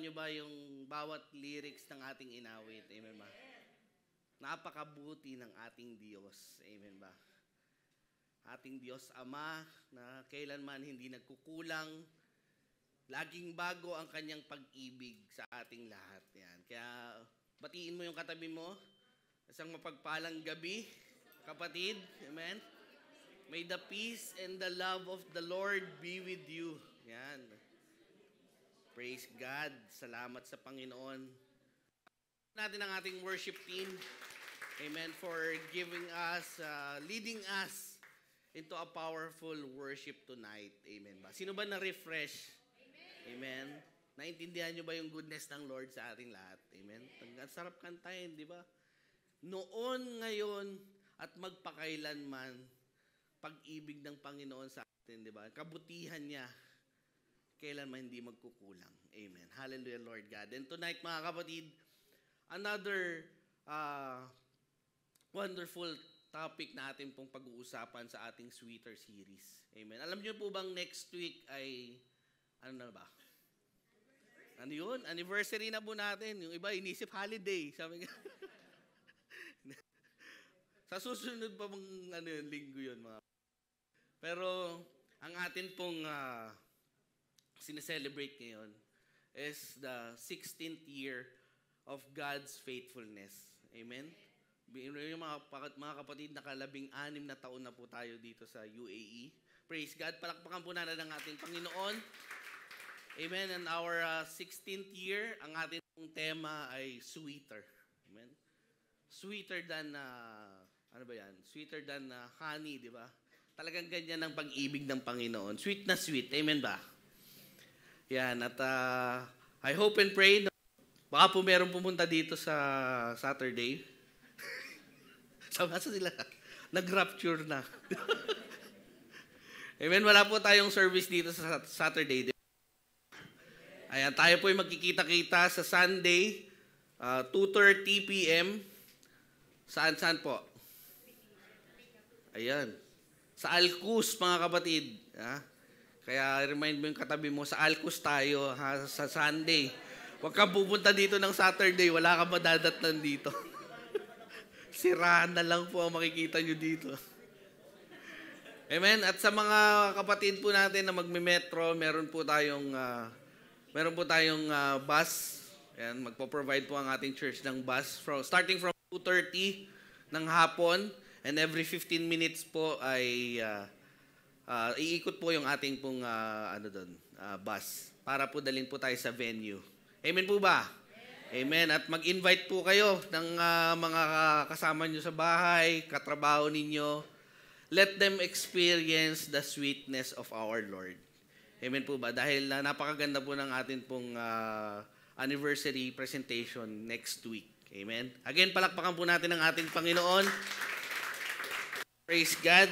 nyo ba yung bawat lyrics ng ating inawit? Amen ba? Napakabuti ng ating Diyos. Amen ba? Ating Diyos Ama na kailanman hindi nagkukulang. Laging bago ang kanyang pag-ibig sa ating lahat. Yan. Kaya batiin mo yung katabi mo. Isang mapagpalang gabi, kapatid. Amen? May the peace and the love of the Lord be with you. Yan. Praise God. Salamat sa Panginoon. Natin ang ating worship team. Amen. For giving us, leading us into a powerful worship tonight. Amen ba? Sino ba na-refresh? Amen. Naintindihan nyo ba yung goodness ng Lord sa ating lahat? Amen. Ang sarap kantahin, di ba? Noon, ngayon, at magpakailanman, pag-ibig ng Panginoon sa atin, di ba? Kabutihan niya, kailanman hindi magkukulang. Amen. Hallelujah, Lord God. And tonight, mga kapatid, another wonderful topic natin pong pag-uusapan sa ating Sweeter series. Amen. Alam niyo po bang next week ay, ano na ba? Ano yun? Anniversary na po natin. Yung iba, inisip holiday. Sabi nga. Sa susunod pa bang linggo yun, mga. Pero, ang atin pong sineselebrate ngayon is the 16th year of God's faithfulness. Amen? Yung mga kapatid, nakalabing-6 na taon na po tayo dito sa UAE. Praise God. Palakpakan po natin ang ating Panginoon. Amen. And our 16th year, ang ating tema ay sweeter. Amen. Sweeter than, ano ba yan? Sweeter than honey, di ba? Talagang ganyan ang pag-ibig ng Panginoon. Sweet na sweet. Amen ba? Yan. At I hope and pray na baka po meron pumunta dito sa Saturday. Saan sila? Nag-rapture na. Amen. Wala po tayong service dito sa Saturday. Ayan, tayo po ay magkikita-kita sa Sunday, 2:30 p.m. Saan po? Ayan. Sa Alcus, mga kapatid. Ha? Kaya remind mo yung katabi mo, sa Alcus tayo sa Sunday. Huwag kang pupunta dito ng Saturday, wala kang madadatnan dito. Siraan na lang po ang makikita nyo dito. Amen? At sa mga kapatid po natin na magme-metro, meron po tayong bus. Ayan, magpo-provide po ang ating church ng bus starting from 2:30 ng hapon, and every 15 minutes po ay iikot po yung ating pong bus para po dalhin po tayo sa venue. Amen po ba? Amen. At mag-invite po kayo ng mga kasama nyo sa bahay, katrabaho ninyo. Let them experience the sweetness of our Lord. Amen po ba? Dahil napakaganda po ng atin pong anniversary presentation next week. Amen. Again, palakpakan po natin ang ating Panginoon. Praise God.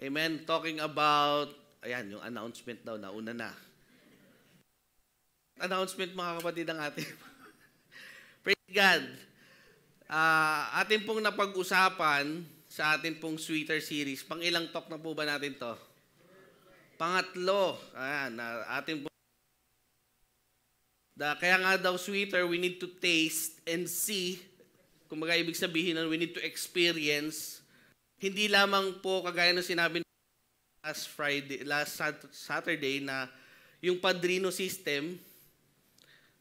Amen. Talking about, ayan, yung announcement daw, nauna na. Announcement, mga kapatid, ng ating. Praise God. Atin pong napag-usapan sa atin pong Sweeter series. Pang ilang talk na po ba natin to? Pangatlo. Ayan, atin po. Kaya nga daw sweeter, we need to taste and see. Kung baga ibig sabihin nun, we need to experience. Hindi lamang po, kagaya ng sinabi last Saturday na yung padrino system,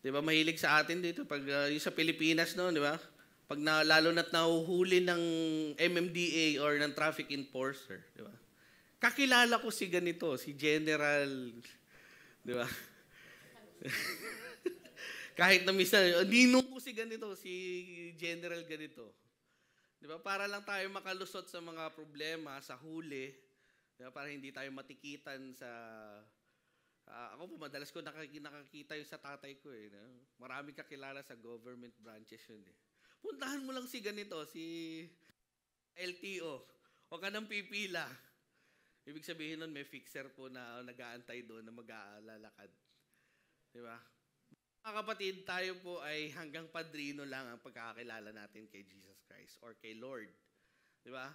di ba, mahilig sa atin dito. Pag yung sa Pilipinas, no, di ba? Pag lalo na't nahuhuli ng MMDA or ng traffic enforcer, di ba? Kakilala ko si ganito, si General, di ba? Kahit na minsan, ninong ko si ganito, si General ganito. Di ba? Para lang tayo makalusot sa mga problema, sa huli, di ba? Para hindi tayo matikitan sa... ako po, madalas ko nakakita yung sa tatay ko. Marami kakilala sa government branches yun. Puntahan mo lang si ganito, si LTO. Huwag ka nang pipila. Ibig sabihin nun, may fixer po na nag-aantay doon na mag-aalalakad. Di ba? Mga kapatid, tayo po ay hanggang padrino lang ang pagkakakilala natin kay Jesus Christ or kay Lord. Di ba?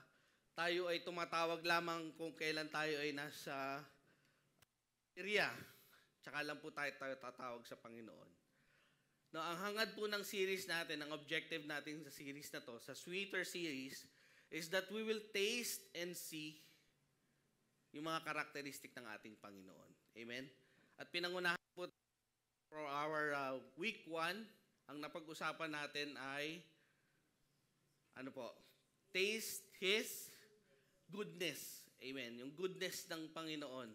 Tayo ay tumatawag lamang kung kailan tayo ay nasa area. Tsaka lang po tayo tatawag sa Panginoon. No, ang hangad po ng series natin, ang objective natin sa series na to, sa Sweeter series, is that we will taste and see yung mga karakteristik ng ating Panginoon. Amen? At pinangunahan po for our week 1, ang napag-usapan natin ay, taste His goodness. Amen? Yung goodness ng Panginoon.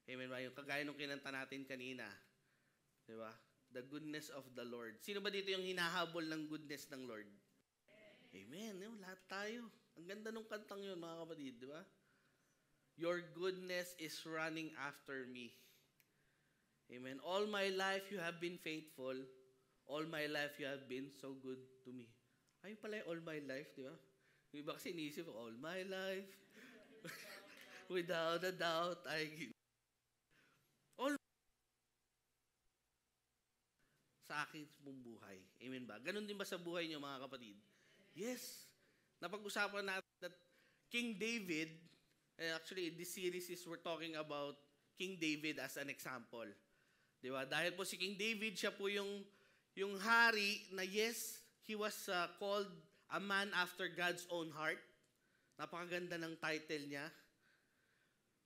Amen ba? Yung kagaya nung kinanta natin kanina. Di ba? The goodness of the Lord. Sino ba dito yung hinahabol ng goodness ng Lord? Amen. Yung lahat tayo. Ang ganda nung kantang yun, mga kapatid, di ba? Your goodness is running after me. Amen. All my life you have been faithful. All my life you have been so good to me. Ayun pala yung all my life, di ba? Yung iba kasi iniisip, all my life. Without a doubt, all sa akin pong buhay. Amen ba? Ganon din ba sa buhay niyo, mga kapatid? Yes. Napag-usapan natin that King David, actually, this series is we're talking about King David as an example. Di ba? Dahil po si King David, siya po yung hari na yes, he was called a man after God's own heart. Napakaganda ng title niya.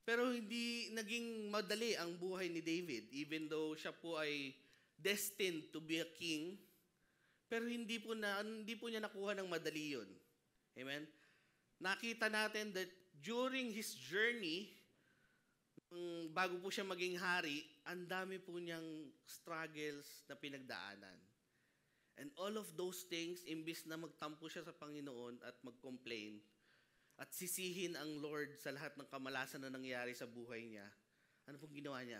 Pero hindi naging madali ang buhay ni David, even though siya po ay destined to be a king, pero hindi po niya nakuha ng madali yun. Amen? Nakita natin that during his journey, bago po siya maging hari, ang dami po niyang struggles na pinagdaanan. And all of those things, imbis na magtampo siya sa Panginoon at mag-complain, at sisihin ang Lord sa lahat ng kamalasan na nangyari sa buhay niya, ano pong ginawa niya?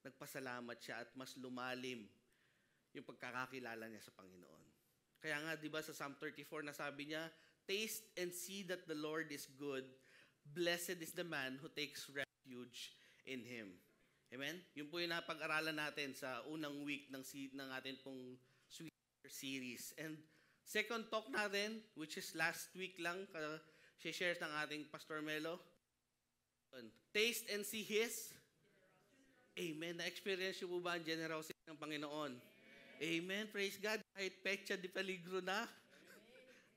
Nagpasalamat siya at mas lumalim yung pagkakakilala niya sa Panginoon. Kaya nga, di ba sa Psalm 34 na sabi niya, taste and see that the Lord is good. Blessed is the man who takes refuge in Him. Amen? Yun po yung napag-aralan natin sa unang week ng atin pong Sweeter series. And second talk natin, which is last week lang, share ng ating Pastor Melo. Taste and see His. Amen. Na-experience nyo po ba ang generosity ng Panginoon? Amen. Praise God. Kahit pecha di peligro na.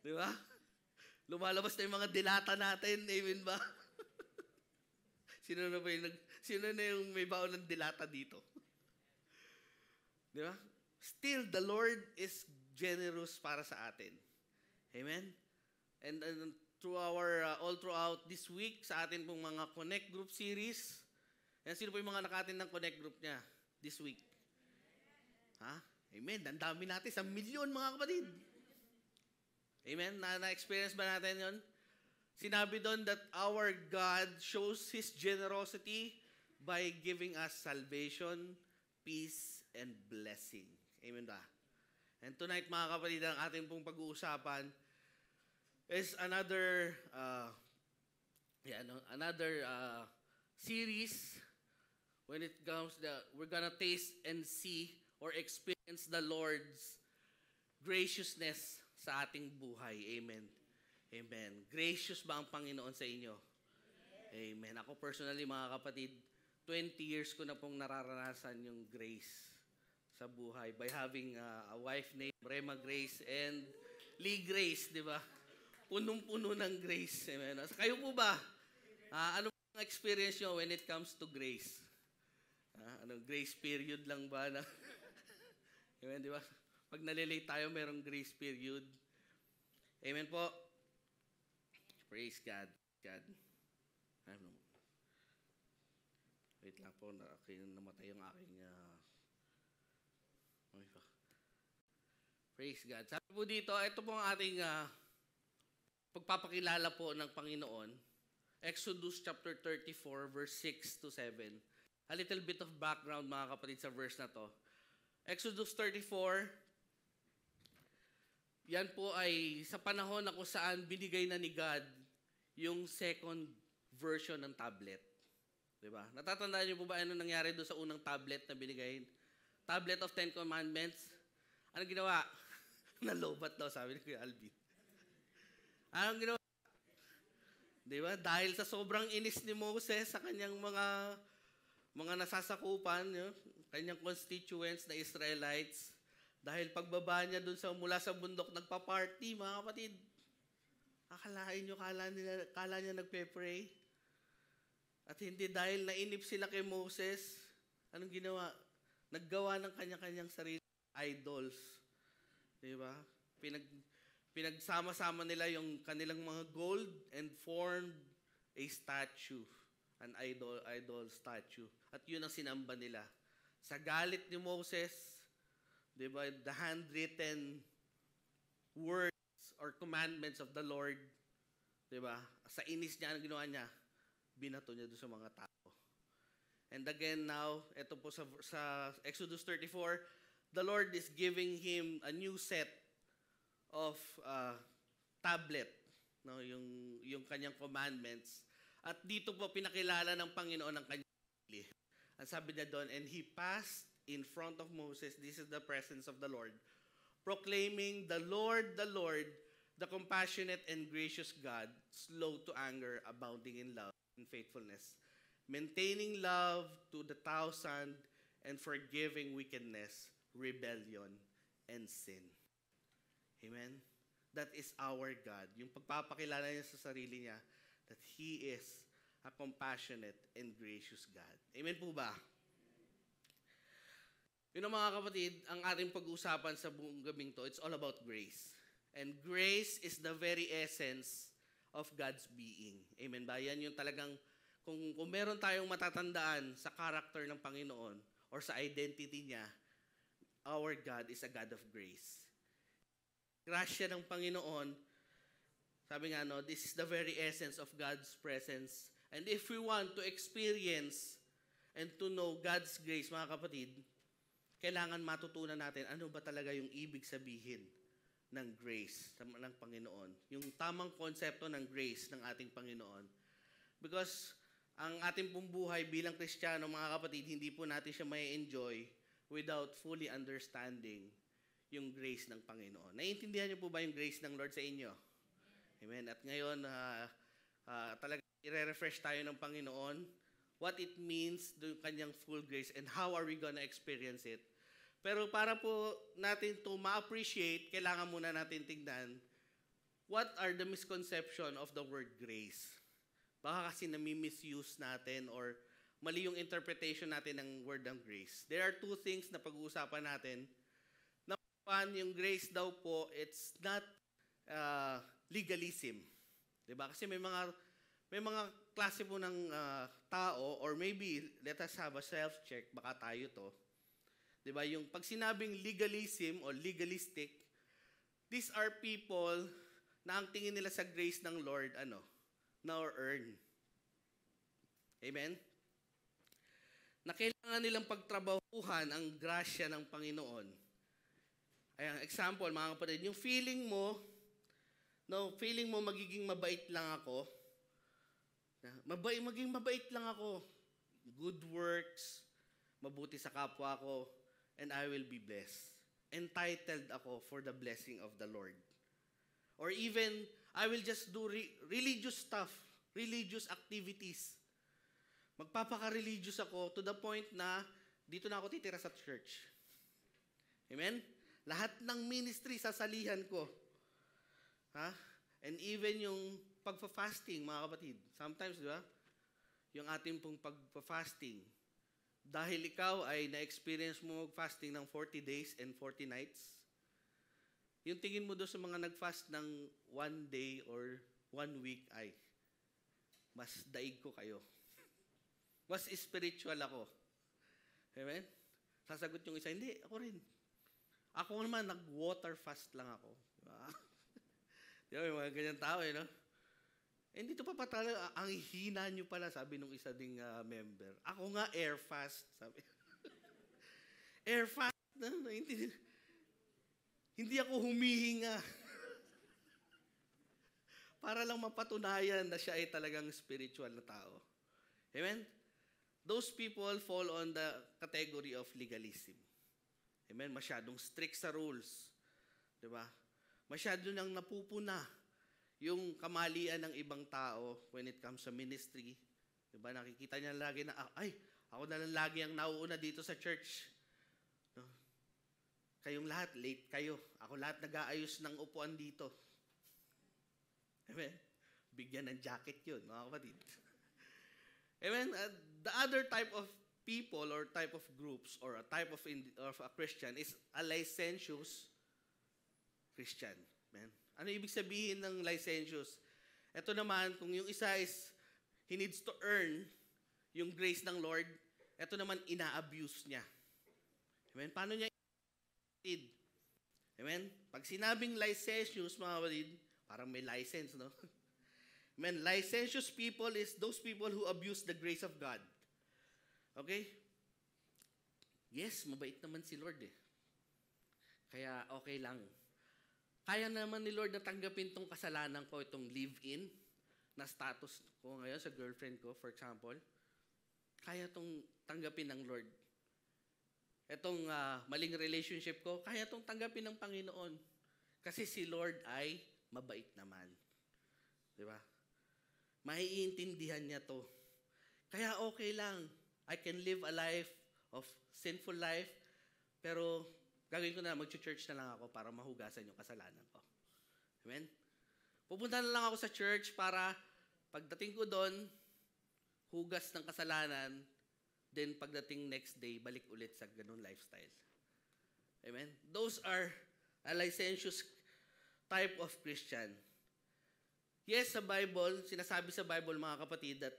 Di ba? Lumalabas na yung mga dilata natin. Amen ba? Sino na yung may baon ng dilata dito? Di ba? Still, the Lord is generous para sa atin. Amen? And all throughout this week, sa atin pong mga Connect Group series, yan, sino po yung mga nakatin ng Connect Group niya this week? Ha? Amen. Ang dami natin. 1 million, mga kapatid. Amen. Na-experience ba natin yon? Sinabi doon that our God shows His generosity by giving us salvation, peace, and blessing. Amen ba? And tonight, mga kapatid, ang ating pong pag-uusapan is another series when it comes we're gonna taste and see or experience the Lord's graciousness sa ating buhay. Amen. Amen. Gracious ba ang Panginoon sa inyo? Amen. Ako personally, mga kapatid, 20 years ko na pong nararanasan yung grace sa buhay by having a wife named Rema Grace and Lee Grace, di ba? Punong-puno ng grace. Amen. Kayo po ba? Ano ang experience nyo when it comes to grace? Grace period lang ba? Amen, di ba? Pag nalilate tayo, merong grace period. Amen po. Praise God. Wait lang po, namatay yung aking... Praise God. Sabi po dito, ito po ang ating pagpapakilala po ng Panginoon. Exodus chapter 34, verse 6 to 7. A little bit of background, mga kapatid, sa verse na to. Exodus 34, yan po ay sa panahon na kung saan binigay na ni God yung second version ng tablet. Diba? Natatandaan niyo po ba ano nangyari doon sa unang tablet na binigay? Tablet of 10 Commandments. Ano ginawa? Nalobat daw, sabi ni Kuya Alvin. Anong ginawa? Diba? Dahil sa sobrang inis ni Moses sa kanyang mga mga nasasakupan, kanyang constituents na Israelites, dahil pagbaba niya dun mula sa bundok, nagpa-party, mga kapatid. Akalain nyo, kala niya nagpe-pray. At hindi, dahil nainip sila kay Moses, anong ginawa? Naggawa ng kanya-kanyang sarili idols. Diba? Pinagsama-sama nila yung kanilang mga gold and formed a statue, an idol statue. At yun ang sinamba nila. Sa galit ni Moses, diba, the handwritten words or commandments of the Lord, diba, sa inis niya, ang ginawa niya? Binato niya doon sa mga tao. And again now, ito po sa Exodus 34, the Lord is giving him a new set of tablet, no, yung kanyang commandments. At dito po pinakilala ng Panginoon ang kanyang sarili. Ang sabi niya doon, and he passed in front of Moses, this is the presence of the Lord, proclaiming, the Lord, the compassionate and gracious God, slow to anger, abounding in love and faithfulness, maintaining love to the 1,000, and forgiving wickedness, rebellion, and sin. Amen? That is our God. Yung pagpapakilala niya sa sarili niya, that He is a compassionate and gracious God. Amen po ba? Yun ang mga kapatid, ang ating pag-uusapan sa buong gabing to, it's all about grace. And grace is the very essence of God's being. Amen ba? Yan yung talagang, kung meron tayong matatandaan sa character ng Panginoon or sa identity niya, our God is a God of grace. Grasya ng Panginoon, sabi nga, no, this is the very essence of God's presence. And if we want to experience and to know God's grace, mga kapatid, kailangan matutunan natin ano ba talaga yung ibig sabihin ng grace ng Panginoon. Yung tamang konsepto ng grace ng ating Panginoon. Because ang ating pong buhay bilang Kristiyano, mga kapatid, hindi po natin siya may enjoy without fully understanding yung grace ng Panginoon. Naiintindihan niyo po ba yung grace ng Lord sa inyo? Amen. At ngayon, talaga i-refresh tayo ng Panginoon what it means, the kanyang full grace, and how are we gonna experience it. Pero para po natin to ma-appreciate, kailangan muna natin tingnan what are the misconception of the word grace. Baka kasi nami-misuse natin or mali yung interpretation natin ng word ng grace. There are two things na pag-uusapan natin. Yung grace daw po, it's not legalism. Diba? Kasi may mga klase po ng tao, or maybe let us have a self-check, baka tayo to. Diba? Yung pag sinabing legalism or legalistic, these are people na ang tingin nila sa grace ng Lord, na-earn. Amen? Na kailangan nilang pagtrabahuhan ang grasya ng Panginoon. Ayan, example, mga kapatid, yung feeling mo magiging mabait lang ako. Maging mabait lang ako. Good works, mabuti sa kapwa ko, and I will be blessed. Entitled ako for the blessing of the Lord. Or even, I will just do religious stuff, religious activities. Magpapaka-religious ako to the point na dito na ako titira sa church. Amen? Lahat ng ministry sasalihan ko. And even yung pagpa-fasting, mga kapatid. Sometimes, di ba? Yung ating pong pagpa-fasting. Dahil ikaw ay na-experience mo mag-fasting ng 40 days and 40 nights, yung tingin mo doon sa mga nag-fast ng 1 day or 1 week ay, mas daig ko kayo. Mas spiritual ako. Amen? Sasagot yung isa, hindi, ako rin. Ako naman, nag-water fast lang ako. Di ba, may mga ganyan tao, no? Hindi to pa patalo, ang hina nyo pala, sabi nung isa ding member. Ako nga, air fast, sabi. Air fast, hindi ako humihinga. Para lang mapatunayan na siya ay talagang spiritual na tao. Amen? Those people fall on the category of legalism. Amen? Masyadong strict sa rules. Diba? Masyado nang napupuna yung kamalian ng ibang tao when it comes sa ministry. Diba? Nakikita niya lagi na, Ako na lang lagi ang nauuna dito sa church. No? Kayong lahat, late kayo. Ako lahat nag-aayos ng upuan dito. Amen? Bigyan ng jacket yun, mga kapatid. Amen? The other type of people or type of groups or a type of a Christian is a licentious Christian. Amen? Ano ibig sabihin ng licentious? Ito naman, kung yung isa is he needs to earn yung grace ng Lord, ito naman ina-abuse niya. Amen? Paano niya i-abuse? Amen? Pag sinabing licentious, mga kapatid, parang may license, no? Amen? Licentious people is those people who abuse the grace of God. Okay? Yes, mabait naman si Lord eh. Kaya okay lang. Kaya naman ni Lord na tanggapin tong kasalanan ko, itong live-in na status ko ngayon sa girlfriend ko, for example. Kaya itong tanggapin ng Lord. Itong maling relationship ko, kaya itong tanggapin ng Panginoon. Kasi si Lord ay mabait naman. Di ba? Maiintindihan niya to. Kaya okay lang. I can live a life of sinful life, pero gagawin ko na, mag-church na lang ako para mahugasan yung kasalanan ko. Amen? Pupunta na lang ako sa church para pagdating ko doon, hugas ng kasalanan, then pagdating next day, balik ulit sa ganun lifestyle. Amen? Those are a licentious type of Christian. Yes, sa Bible, sinasabi sa Bible, mga kapatid, that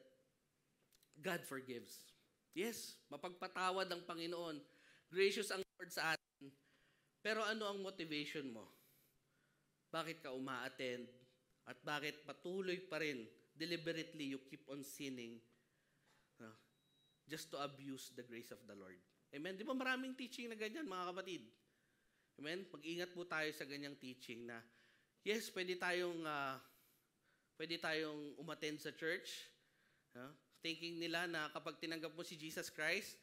God forgives. Yes, mapagpatawad ang Panginoon. Gracious ang Lord sa atin. Pero ano ang motivation mo? Bakit ka uma-attend? At bakit patuloy pa rin, deliberately, you keep on sinning just to abuse the grace of the Lord? Amen? Di ba maraming teaching na ganyan, mga kapatid? Amen? Mag-ingat po tayo sa ganyang teaching na, yes, pwede tayong umattend sa church, thinking nila na kapag tinanggap mo si Jesus Christ,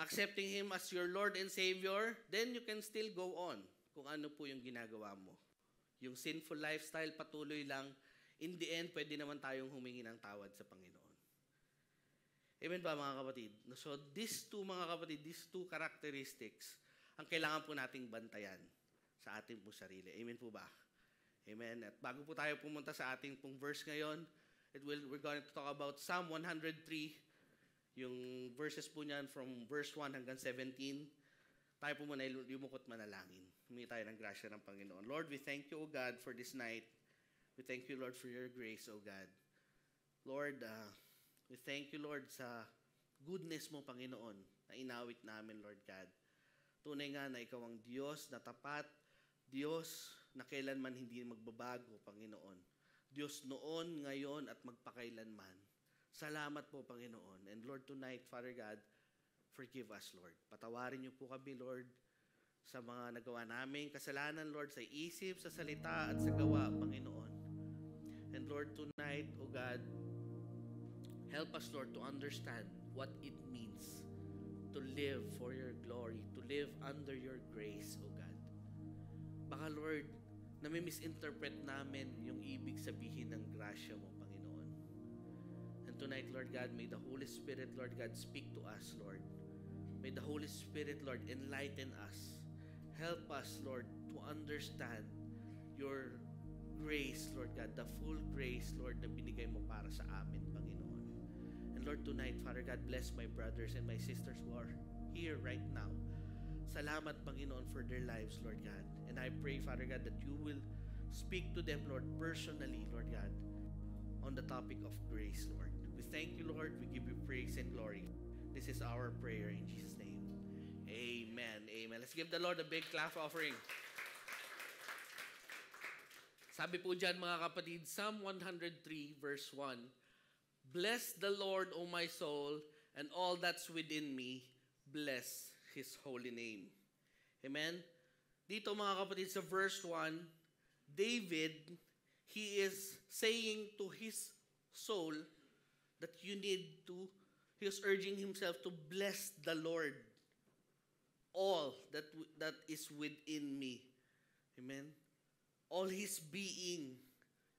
accepting Him as your Lord and Savior, then you can still go on kung ano po yung ginagawa mo. Yung sinful lifestyle, patuloy lang. In the end, pwede naman tayong humingi ng tawad sa Panginoon. Amen ba, mga kapatid? So, these two characteristics, ang kailangan po nating bantayan sa ating po sarili. Amen po ba? Amen. At bago po tayo pumunta sa ating pong verse ngayon, we're going to talk about Psalm 103, yung verses po niyan from verse 1 hanggang 17. Tayo po muna lumukot manalangin. Humingi tayo ng grasya ng Panginoon. Lord, we thank you, O God, for this night. We thank you, Lord, for your grace, O God. Lord, we thank you, Lord, sa goodness mo, Panginoon, na inawit namin, Lord God. Tunay nga na ikaw ang Diyos na tapat, Diyos na kailanman hindi magbabago, Panginoon. Diyos noon, ngayon, at magpakailanman. Salamat po, Panginoon. And Lord, tonight, Father God, forgive us, Lord. Patawarin niyo po kami, Lord, sa mga nagawa namin kasalanan, Lord, sa isip, sa salita, at sa gawa, Panginoon. And Lord, tonight, O God, help us, Lord, to understand what it means to live for your glory, to live under your grace, O God. Baka, Lord, nami-misinterpret namin yung ibig sabihin ng grasya mo, Panginoon. And tonight, Lord God, may the Holy Spirit, Lord God, speak to us, Lord. May the Holy Spirit, Lord, enlighten us. Help us, Lord, to understand your grace, Lord God, the full grace, Lord, na binigay mo para sa amin, Panginoon. And Lord, tonight, Father God, bless my brothers and my sisters who are here right now. Salamat, Panginoon, for their lives, Lord God. And I pray, Father God, that you will speak to them, Lord, personally, Lord God, on the topic of grace, Lord. We thank you, Lord. We give you praise and glory. This is our prayer in Jesus' name. Amen. Amen. Let's give the Lord a big clap offering. Sabi po dyan, mga kapatid, Psalm 103 verse 1, Bless the Lord, O my soul, and all that's within me, bless His holy name. Amen? Dito, mga kapatid, sa verse 1, David, he is saying to his soul that he was urging himself to bless the Lord, all that is within me. Amen? All his being,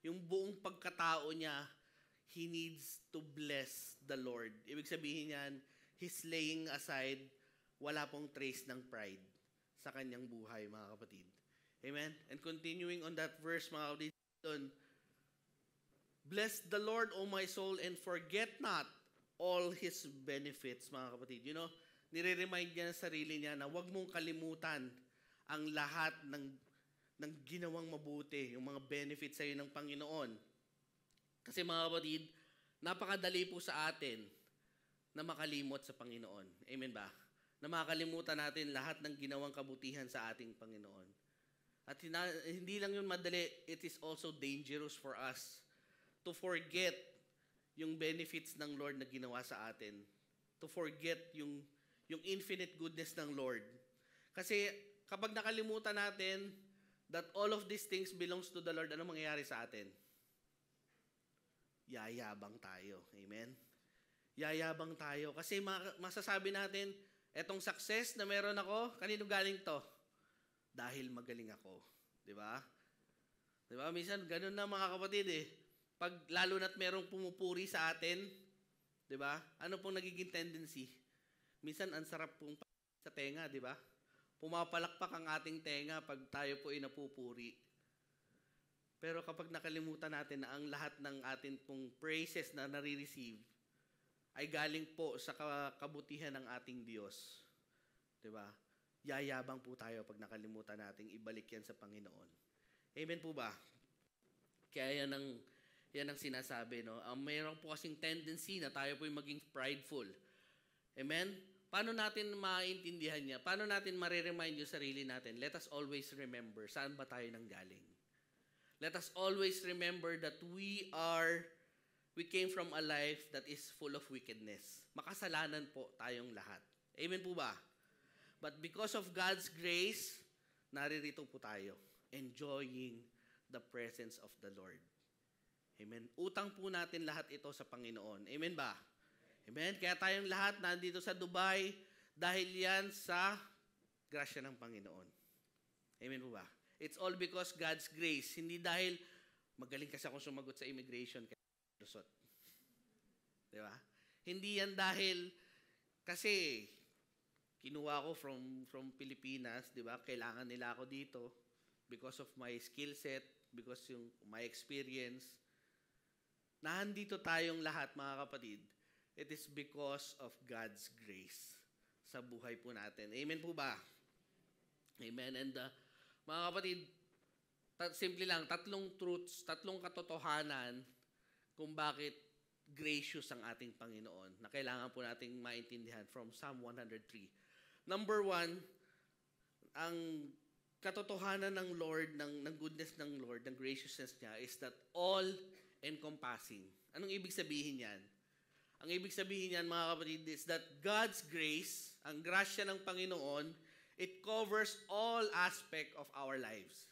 yung buong pagkatao niya, he needs to bless the Lord. Ibig sabihin niyan, he's laying aside, wala pong trace ng pride sa kanyang buhay, mga kapatid. Amen? And continuing on that verse, mga kapatid, bless the Lord, O my soul, and forget not all His benefits, mga kapatid. You know, nire-remind niya ng sarili niya na huwag mong kalimutan ang lahat ng ginawang mabuti, yung mga benefits sa'yo ng Panginoon. Kasi mga kapatid, napakadali po sa atin na makalimot sa Panginoon. Amen ba? Na makakalimutan natin lahat ng ginawang kabutihan sa ating Panginoon. At hindi lang yun madali, it is also dangerous for us to forget yung benefits ng Lord na ginawa sa atin. To forget yung infinite goodness ng Lord. Kasi kapag nakalimutan natin that all of these things belongs to the Lord, ano mangyayari sa atin? Yayabang tayo. Amen? Yayabang tayo. Kasi masasabi natin, etong success na meron ako, kanino galing to? Dahil magaling ako. Diba? Diba? Minsan, ganun na mga kapatid eh. Pag lalo na't merong pumupuri sa atin, diba? Ano pong nagiging tendency? Minsan, ang sarap pong sa tenga, diba? Pumapalakpak ang ating tenga pag tayo po ay napupuri. Pero kapag nakalimutan natin na ang lahat ng atin pong praises na nare-receive ay galing po sa kabutihan ng ating Diyos. Diba? Yayabang po tayo pag nakalimutan nating ibalik yan sa Panginoon. Amen po ba? Kaya yan ang sinasabi, no? Mayroon po kasing tendency na tayo po yung maging prideful. Amen? Paano natin maintindihan niya? Paano natin mariremind yung sarili natin? Let us always remember, saan ba tayo nanggaling? Let us always remember that we came from a life that is full of wickedness. Makasalanan po tayong lahat. Amen po ba? But because of God's grace, naririto po tayo, enjoying the presence of the Lord. Amen. Utang po natin lahat ito sa Panginoon. Amen ba? Amen. Kaya tayong lahat nandito sa Dubai dahil yan sa grasya ng Panginoon. Amen po ba? It's all because God's grace. Hindi dahil magaling kasi akong sumagot sa immigration kaya lusot. Di ba? Hindi yan dahil kasi kinuha ko from Pilipinas, di ba? Kailangan nila ako dito because of my skill set, because yung my experience. Nandito tayong lahat, mga kapatid. It is because of God's grace sa buhay po natin. Amen po ba? Amen. And mga kapatid, simple lang, tatlong truths, tatlong katotohanan kung bakit gracious ang ating Panginoon na kailangan po nating maintindihan from Psalm 103. Number 1, ang katotohanan ng Lord, ng goodness ng Lord, ng graciousness niya is that all-encompassing. Anong ibig sabihin yan? Ang ibig sabihin niyan, mga kapatid, is that God's grace, ang grasya ng Panginoon, it covers all aspect of our lives.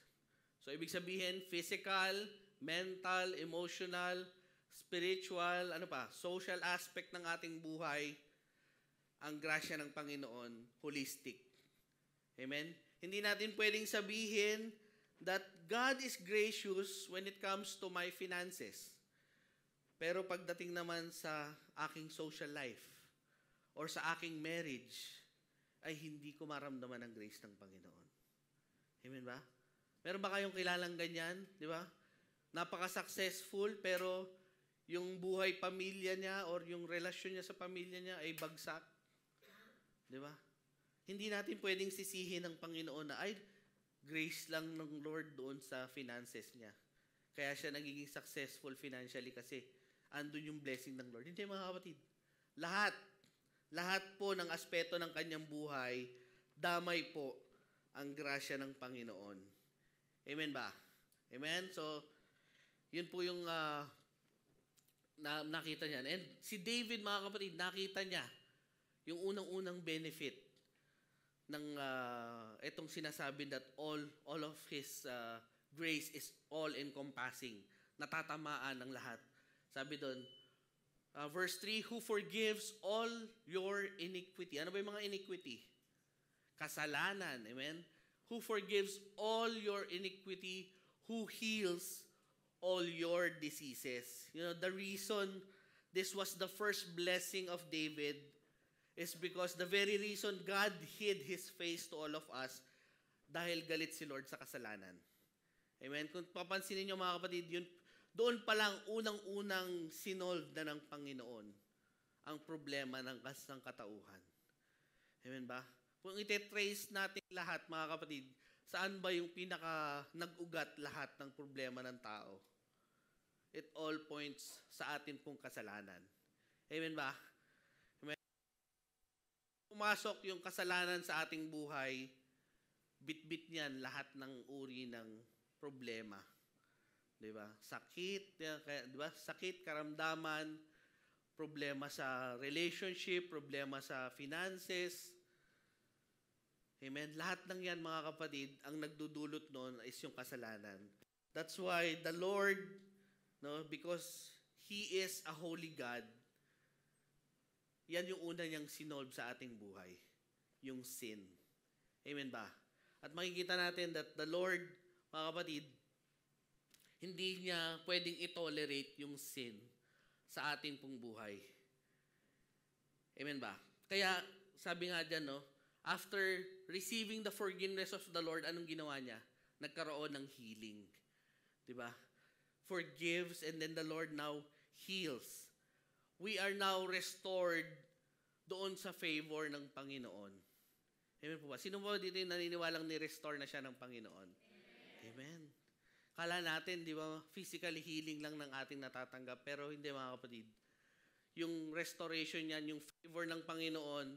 So, ibig sabihin, physical, mental, emotional, spiritual, social aspect ng ating buhay, ang grasya ng Panginoon, holistic. Amen? Hindi natin pwedeng sabihin that God is gracious when it comes to my finances. Pero pagdating naman sa aking social life or sa aking marriage, ay hindi ko maramdaman ang grace ng Panginoon. Amen ba? Meron ba kayong kilalang ganyan? Di ba? Napaka-successful pero yung buhay pamilya niya or yung relasyon niya sa pamilya niya ay bagsak. Di ba? Hindi natin pwedeng sisihin ng Panginoon na ay grace lang ng Lord doon sa finances niya. Kaya siya nagiging successful financially kasi andun yung blessing ng Lord. Hindi, mga kapatid. Lahat po ng aspeto ng kanyang buhay, damay po ang grasya ng Panginoon. Amen ba? Amen? So, yun po yung nakita niya. And si David, mga kapatid, nakita niya yung unang-unang benefit ng itong sinasabi that all of His grace is all-encompassing. Natatamaan ng lahat. Sabi doon, verse 3, who forgives all your iniquity. Ano ba yung mga iniquity? Kasalanan. Amen? Who forgives all your iniquity, who heals all your diseases. You know, the reason this was the first blessing of David is because the very reason God hid His face to all of us dahil galit si Lord sa kasalanan. Amen? Kung papansinin nyo mga kapatid, yun, doon pa lang unang-unang sinolve na ng Panginoon ang problema ng katauhan. Amen ba? Kung ite-trace natin lahat mga kapatid, saan ba yung pinaka nag-ugat lahat ng problema ng tao? It all points sa atin pong kasalanan. Amen ba? Amen. Pumasok yung kasalanan sa ating buhay, bit-bit niyan lahat ng uri ng problema. 'Di ba? Sakit, 'di ba? Sakit, karamdaman, problema sa relationship, problema sa finances. Amen. Lahat ng 'yan mga kapatid, ang nagdudulot noon is yung kasalanan. That's why the Lord, no, because He is a holy God, yan yung una niyang sinolve sa ating buhay, yung sin. Amen ba? At makikita natin that the Lord, mga kapatid, hindi niya pwedeng i-tolerate yung sin sa ating pong buhay. Amen ba? Kaya, sabi nga dyan, no, after receiving the forgiveness of the Lord, anong ginawa niya? Nagkaroon ng healing. Diba? Forgives, and then the Lord now heals. We are now restored doon sa favor ng Panginoon. Amen po ba? Sino po dito yung naniniwalang ni-restore na siya ng Panginoon? Amen. Kala natin, di ba, physically healing lang ng ating natatanggap, pero hindi mga kapatid. Yung restoration niyan, yung favor ng Panginoon,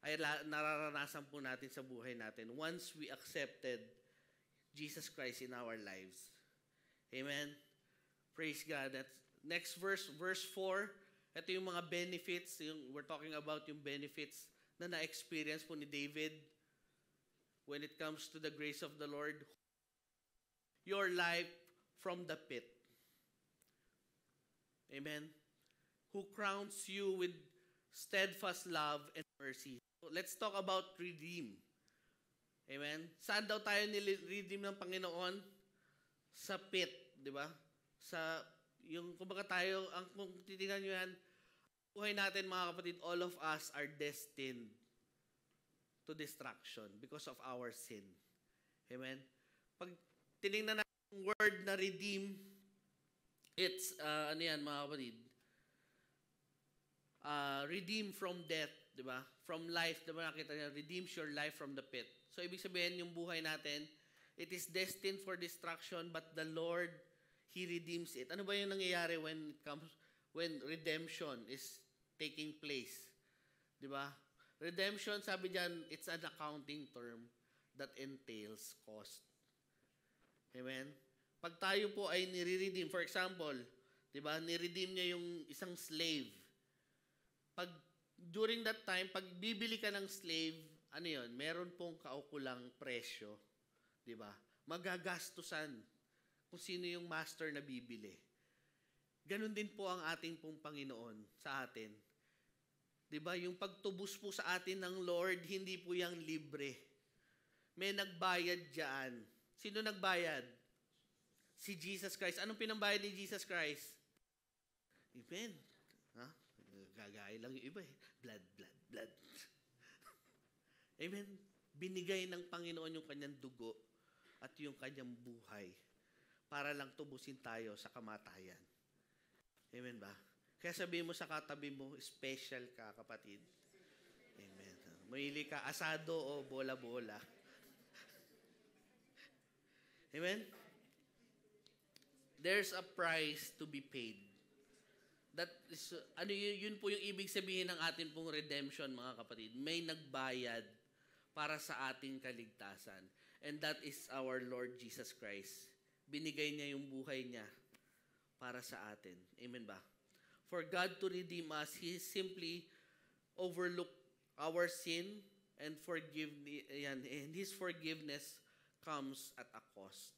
ay nararanasan po natin sa buhay natin once we accepted Jesus Christ in our lives. Amen. Praise God. That's next verse 4. Ito yung mga benefits, we're talking about yung benefits na na-experience po ni David when it comes to the grace of the Lord. Your life from the pit. Amen. Who crowns you with steadfast love and mercy. So let's talk about redeem. Amen. Saan daw tayo ni-redeem ng Panginoon? Sa pit, di ba? Sa yung kumbaga tayo, kung titingnan nyo yan, buhay natin mga kapatid, all of us are destined to destruction because of our sin. Amen? Pag tinignan natin yung word na redeem, it's, ano yan mga kapatid? Redeem from death, di ba? From life, di ba nakita niya? Redeems your life from the pit. So, ibig sabihin, yung buhay natin, it is destined for destruction, but the Lord, He redeems it. Ano ba yung nangyayari when redemption is taking place? Di ba? Redemption, sabi diyan, it's an accounting term that entails cost. Amen? Pag tayo po ay nire-redeem, for example, di ba, ni-redeem niya yung isang slave. Pag, during that time, pag bibili ka ng slave, ano yun, meron pong kaukulang presyo. Di ba? Magagastusan kung sino yung master na bibili. Ganon din po ang ating pong Panginoon sa atin. Diba? Yung pagtubos po sa atin ng Lord, hindi po yung libre. May nagbayad dyan. Sino nagbayad? Si Jesus Christ. Anong pinambayad ni Jesus Christ? Amen. Ha? Gagaya lang yung iba eh. Blood, blood, blood. Amen. Binigay ng Panginoon yung kanyang dugo at yung kanyang buhay para lang tubusin tayo sa kamatayan. Amen ba? Kaya sabihin mo sa katabi mo, special ka, kapatid. Amen. Mahilig ka, asado o bola-bola. Amen? There's a price to be paid. That is, yun po yung ibig sabihin ng ating pong redemption, mga kapatid. May nagbayad para sa ating kaligtasan. And that is our Lord Jesus Christ. Binigay niya yung buhay niya para sa atin. Amen ba? For God to redeem us, He simply overlooked our sin and His forgiveness comes at a cost.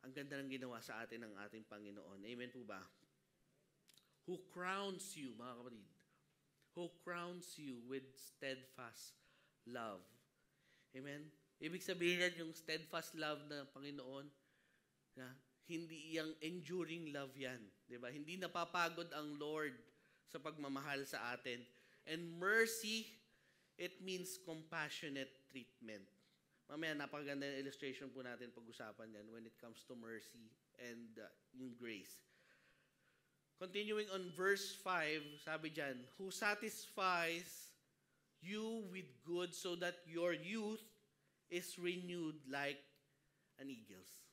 Ang ganda ng ginawa sa atin ng ating Panginoon. Amen po ba? Who crowns you, mga kapatid? Who crowns you with steadfast love. Amen? Ibig sabihin yan, yung steadfast love ng Panginoon, na hindi yang enduring love yan. Diba? Hindi napapagod ang Lord sa pagmamahal sa atin. And mercy, it means compassionate treatment. Mamaya, napakaganda yung illustration po natin pag-usapan yan when it comes to mercy and yung grace. Continuing on verse 5, sabi dyan, who satisfies you with good so that your youth is renewed like an eagle's.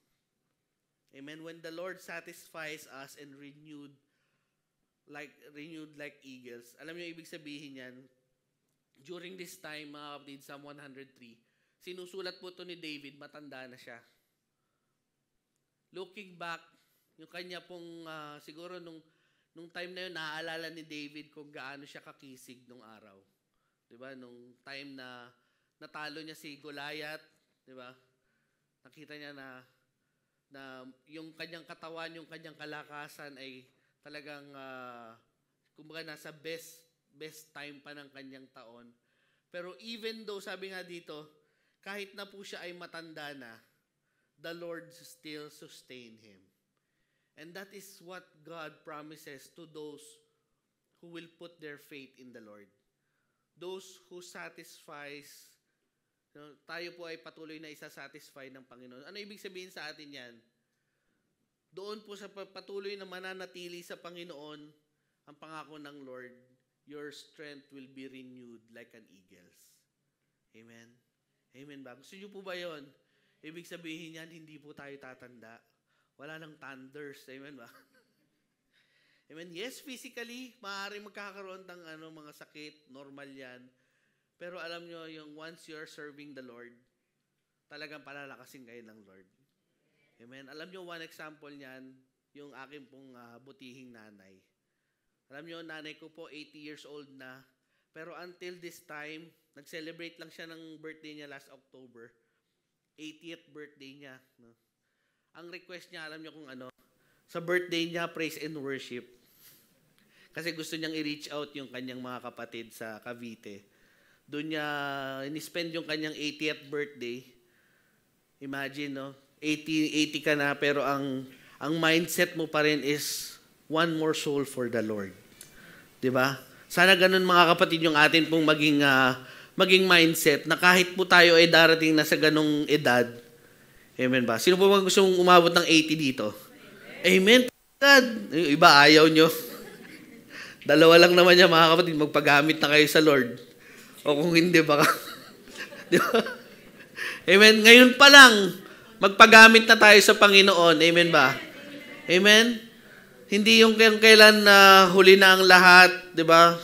Amen. When the Lord satisfies us and renewed like eagles. Alam niyo ibig sabihin yan? During this time, mga kapatid, Psalm 103, sinusulat po to ni David, matanda na siya. Looking back, yung kanya pong, siguro nung time na yun, naaalala ni David kung gaano siya kakisig nung araw. Diba? Nung time na natalo niya si Goliath, diba? Nakita niya na yung kanyang katawan, yung kanyang kalakasan ay talagang, kumbaga nasa best time pa ng kanyang taon. Pero even though, sabi nga dito, kahit na po siya ay matanda na, the Lord still sustain him. And that is what God promises to those who will put their faith in the Lord. Those who satisfies, tayo po ay patuloy na isasatisfy ng Panginoon. Ano ibig sabihin sa atin yan? Doon po sa patuloy na mananatili sa Panginoon, ang pangako ng Lord, your strength will be renewed like an eagle's. Amen? Amen ba? Gusto niyo po ba yun? Ibig sabihin yan, hindi po tayo tatanda. Wala nang thunders. Amen ba? Amen? Yes, physically, maaaring magkakaroon ng mga sakit. Normal yan. Pero alam nyo, yung once you're serving the Lord, talagang palalakasin kayo ng Lord. Amen? Alam nyo, one example niyan, yung aking pong butihing nanay. Alam nyo, nanay ko po, 80 years old na. Pero until this time, nag-celebrate lang siya ng birthday niya last October. 80th birthday niya. No? Ang request niya, alam nyo kung ano, sa birthday niya, praise and worship. Kasi gusto niyang i-reach out yung kanyang mga kapatid sa Cavite. Doon niya in-spend yung kanyang 80th birthday. Imagine, no? 80 ka na, pero ang mindset mo pa rin is one more soul for the Lord. Diba? Sana ganun mga kapatid yung atin pong maging mindset na kahit po tayo ay darating na sa ganung edad. Amen ba? Sino po ba gusto mong umabot ng 80 dito? Amen. God. Yung iba ayaw nyo. Dalawa lang naman niya mga kapatid, magpagamit na kayo sa Lord. O kung hindi, baka. Diba? Amen. Ngayon pa lang, magpagamit na tayo sa Panginoon. Amen ba? Amen? Hindi yung kailan na huli na ang lahat, di ba?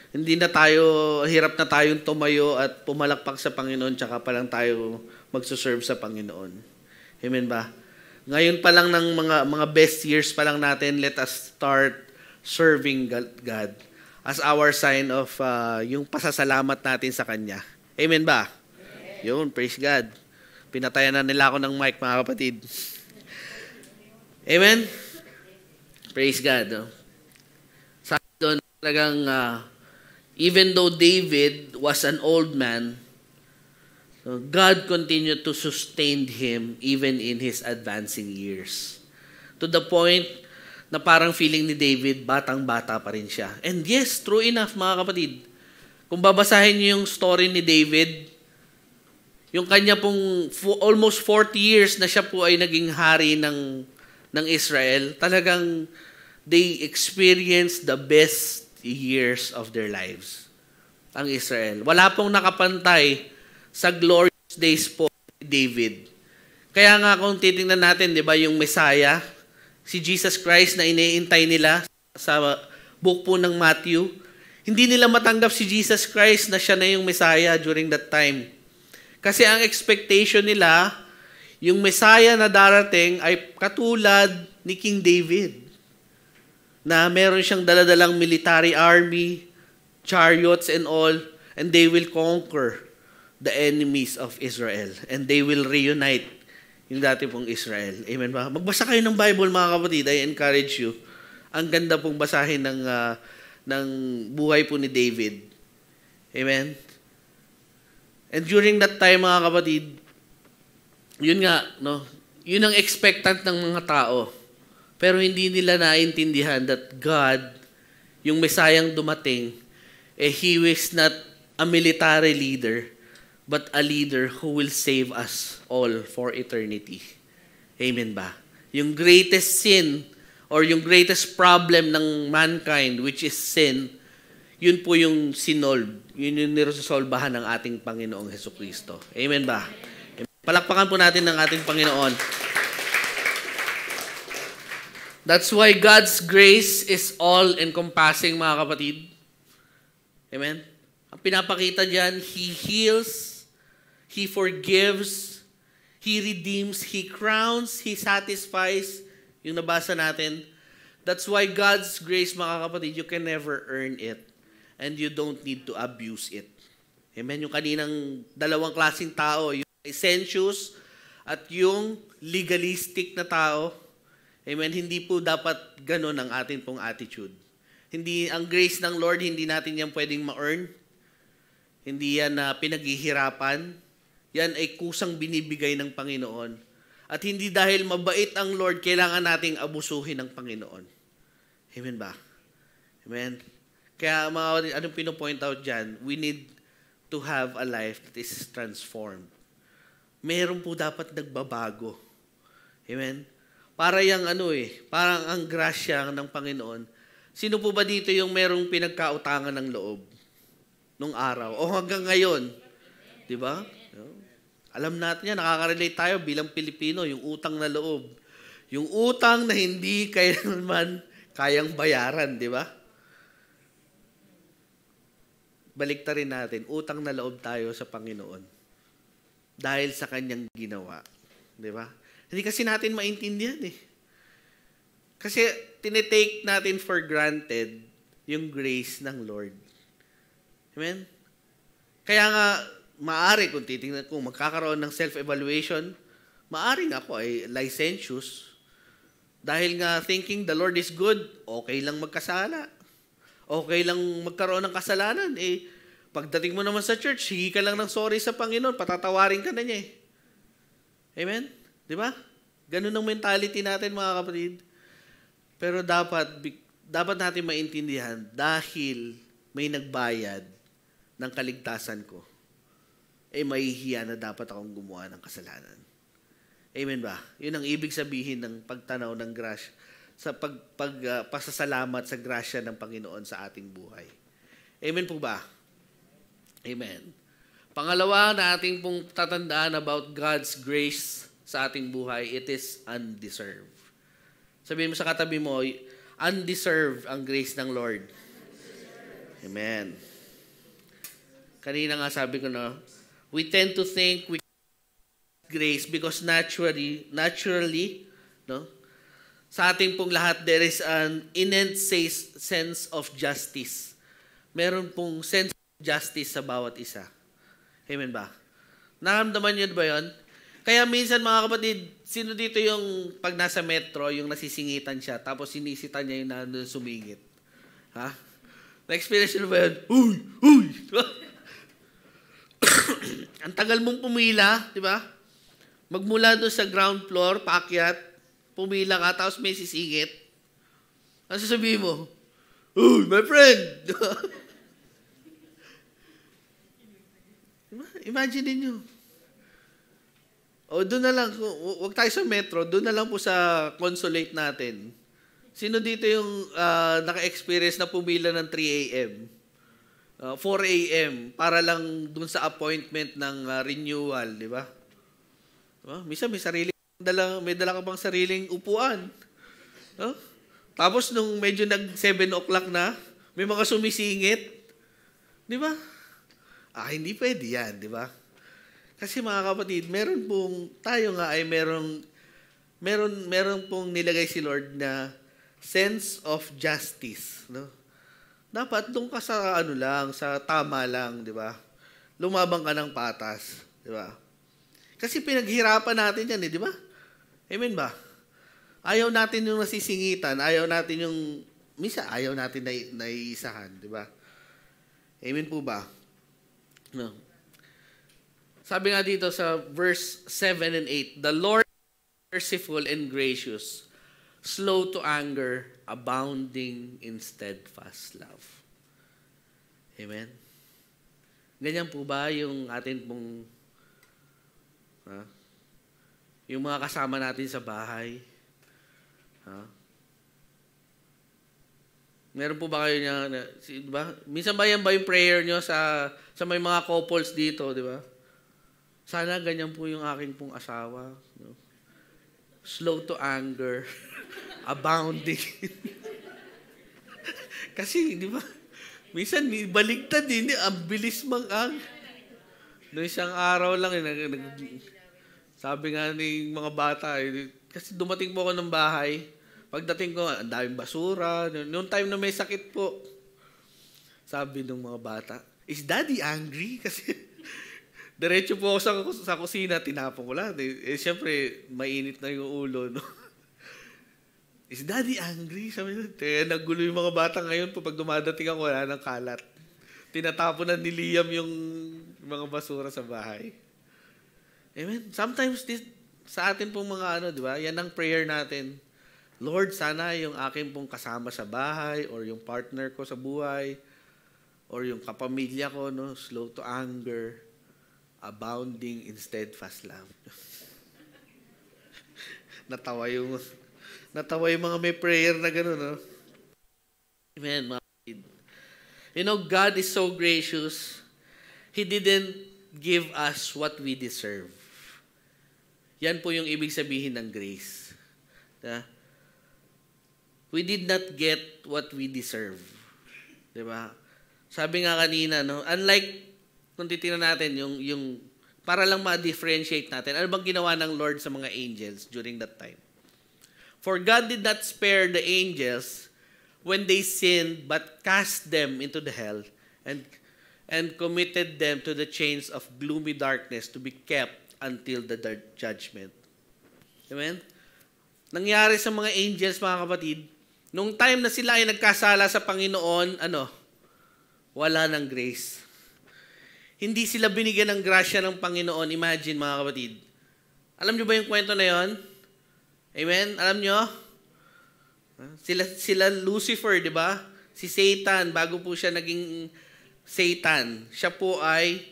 Hindi na tayo, hirap na tayong tumayo at pumalakpak sa Panginoon, tsaka pa lang tayo magsuserve sa Panginoon. Amen ba? Ngayon pa lang ng mga best years pa lang natin, let us start serving God as our sign of yung pasasalamat natin sa Kanya. Amen ba? Amen. Yun, praise God. Pinatayan na nila ako ng mic, mga kapatid. Amen? Praise God. No? Sabi doon talagang, even though David was an old man, God continued to sustain him even in his advancing years. To the point na parang feeling ni David, batang-bata pa rin siya. And yes, true enough, mga kapatid. Kung babasahin niyo yung story ni David, yung kanya pong almost 40 years na siya po ay naging hari ng Israel, talagang they experienced the best years of their lives. Ang Israel. Wala pong nakapantay sa glorious days po ni David. Kaya nga kung titingnan natin, di ba, yung Messiah, si Jesus Christ na iniintay nila sa book po ng Matthew, hindi nila matanggap si Jesus Christ na siya na yung Messiah during that time. Kasi ang expectation nila, yung Messiah na darating ay katulad ni King David, na meron siyang daladalang military army, chariots and all, and they will conquer the enemies of Israel. And they will reunite yung dati pong Israel. Amen ba? Magbasa kayo ng Bible, mga kapatid. I encourage you. Ang ganda pong basahin ng buhay po ni David. Amen? And during that time, mga kapatid, yun nga, no, Yun ang expectant ng mga tao. Pero hindi nila naintindihan that God, yung Mesayang dumating, He was not a military leader, but a leader who will save us all for eternity. Amen ba? Yung greatest sin or yung greatest problem ng mankind, which is sin, yun po yung sinolve. Yun yung niresolbahan ng ating Panginoong Hesukristo. Amen ba? Palakpakan po natin ng ating Panginoon. That's why God's grace is all-encompassing, mga kapatid. Amen? Ang pinapakita diyan, He heals, He forgives, He redeems, He crowns, He satisfies. Yung nabasa natin. That's why God's grace, mga kapatid, you can never earn it. And you don't need to abuse it. Amen? Yung kaninang dalawang klaseng tao, yung licentious at yung legalistic na tao. Amen? Hindi po dapat ganun ang atin pong attitude. Hindi, ang grace ng Lord, hindi natin yan pwedeng ma-earn. Hindi yan na pinaghihirapan. Yan ay kusang binibigay ng Panginoon. At hindi dahil mabait ang Lord, kailangan nating abusuhin ng Panginoon. Amen ba? Amen? Kaya mga, anong pinopoint out dyan? We need to have a life that is transformed. Meron po dapat nagbabago. Amen? Para yung parang ang grasya ng Panginoon. Sino po ba dito yung merong pinagkautangan ng loob nung araw? O hanggang ngayon? Di ba? Alam natin yan, nakaka-relate tayo bilang Pilipino, yung utang na loob. Yung utang na hindi kailanman kayang bayaran, di ba? Baliktarin natin, utang na loob tayo sa Panginoon. Dahil sa Kanyang ginawa. Di ba? Hindi kasi natin maintindihan eh. Kasi tinitake natin for granted yung grace ng Lord. Amen? Kaya nga, maari kung titingnan, kung magkakaroon ng self-evaluation, maaring ako ay licentious. Dahil nga thinking the Lord is good, okay lang magkasala. Okay lang magkaroon ng kasalanan. Pagdating mo naman sa church, hingi ka lang ng sorry sa Panginoon, patatawarin ka na niya eh. Amen? Di ba? Ganun ang mentality natin, mga kapatid. Pero dapat natin maintindihan dahil may nagbayad ng kaligtasan ko, mahihiya na dapat akong gumawa ng kasalanan. Amen ba? Yun ang ibig sabihin ng pagtanaw ng grasya, sa pasasalamat sa grasya ng Panginoon sa ating buhay. Amen po ba? Amen. Pangalawa na ating pong tatandaan about God's grace sa ating buhay, it is undeserved. Sabihin mo sa katabi mo, undeserved ang grace ng Lord. Amen. Kanina nga sabi ko na, we tend to think we grace because naturally, no? Sa ating pong lahat, there is an innate sense of justice. Meron pong sense of justice sa bawat isa. Amen ba? Naramdaman niyo ba yun? Kaya minsan mga kapatid, sino dito yung pag nasa metro, yung nasisingitan siya, tapos sinisitan niya yung nandun sumingit? Ha? Na-experience nyo ba yun? Uy! Uy! Ang tagal mong pumila, di ba? Magmula doon sa ground floor, paakyat, pumila ka, tapos may sisingit. Ano sasabihin mo? Uy, my friend! Imagine niyo. O doon na lang, huwag tayo sa metro, doon na lang po sa consulate natin. Sino dito yung naka-experience na pumila ng 3 a.m.? 4 a.m. para lang doon sa appointment ng renewal, di ba? Minsan may dala ka bang sariling upuan. No? Tapos nung medyo nag 7 o'clock na, may mga sumisingit. Di ba? Hindi pwede yan, di ba? Kasi mga kapatid, meron pong nilagay si Lord na sense of justice, no? Dapat doon ka sa sa tama lang, di ba? Lumabang ka ng patas, di ba? Kasi pinaghirapan natin yan, di ba? Amen ba? Ayaw natin yung nasisingitan, minsan ayaw natin na iisahan, di ba? Amen po ba? No. Sabi nga dito sa verse 7 and 8, the Lord merciful and gracious, slow to anger, abounding in steadfast love. Amen? Ganyan po ba yung atin pong, yung mga kasama natin sa bahay? Meron po ba kayo niya, diba? Minsan ba yan ba yung prayer nyo sa may mga couples dito, di ba? Sana ganyan po yung aking pong asawa. No? Slow to anger, abounding. Kasi, di ba? Minsan, baligtad din. Ang bilis ang noong isang araw lang, sabi nga ng mga bata, kasi dumating po ako ng bahay, pagdating ko, ang daming basura. Noong time na may sakit po, sabi ng mga bata, is Daddy angry? Kasi diretso po ako sa kusina, tinapon ko lang. Siyempre, mainit na yung ulo. No? Is Daddy angry? Sabi nila, naggulo yung mga bata ngayon po. Pag dumadating ako, wala ng kalat. Tinatapon na ni Liam yung mga basura sa bahay. Amen? Sometimes, sa atin pong mga di ba? Yan ang prayer natin. Lord, sana yung aking pong kasama sa bahay or yung partner ko sa buhay or yung kapamilya ko, no, slow to anger, abounding in steadfast love. natawa yung mga may prayer na gano'n, no? Amen, mga kapatid. You know, God is so gracious. He didn't give us what we deserve. Yan po yung ibig sabihin ng grace. Yeah? We did not get what we deserve. Diba? Sabi nga kanina, no? Unlike, kung titignan natin, yung para lang ma-differentiate natin, ano bang ginawa ng Lord sa mga angels during that time? For God did not spare the angels when they sinned, but cast them into the hell and committed them to the chains of gloomy darkness to be kept until the judgment. Amen? Nangyari sa mga angels, mga kapatid, nung time na sila ay nagkasala sa Panginoon, wala ng grace. Hindi sila binigyan ng grasya ng Panginoon. Imagine, mga kapatid. Alam nyo ba yung kwento na yon? Amen? Alam nyo? Sila Lucifer, di ba? Si Satan, bago po siya naging Satan, siya po ay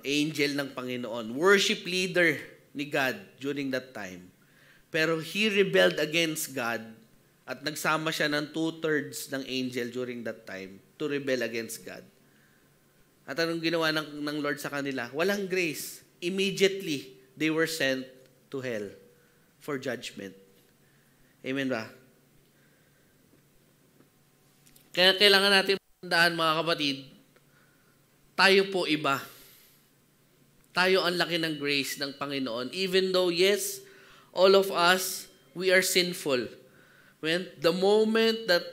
angel ng Panginoon. Worship leader ni God during that time. Pero he rebelled against God at nagsama siya ng 2/3 ng angel during that time to rebel against God. At anong ginawa ng Lord sa kanila? Walang grace. Immediately, they were sent to hell for judgment. Amen ba? Kaya kailangan natin tandaan, mga kapatid, tayo po iba. Tayo ang laki ng grace ng Panginoon. Even though, yes, all of us, we are sinful. When the moment that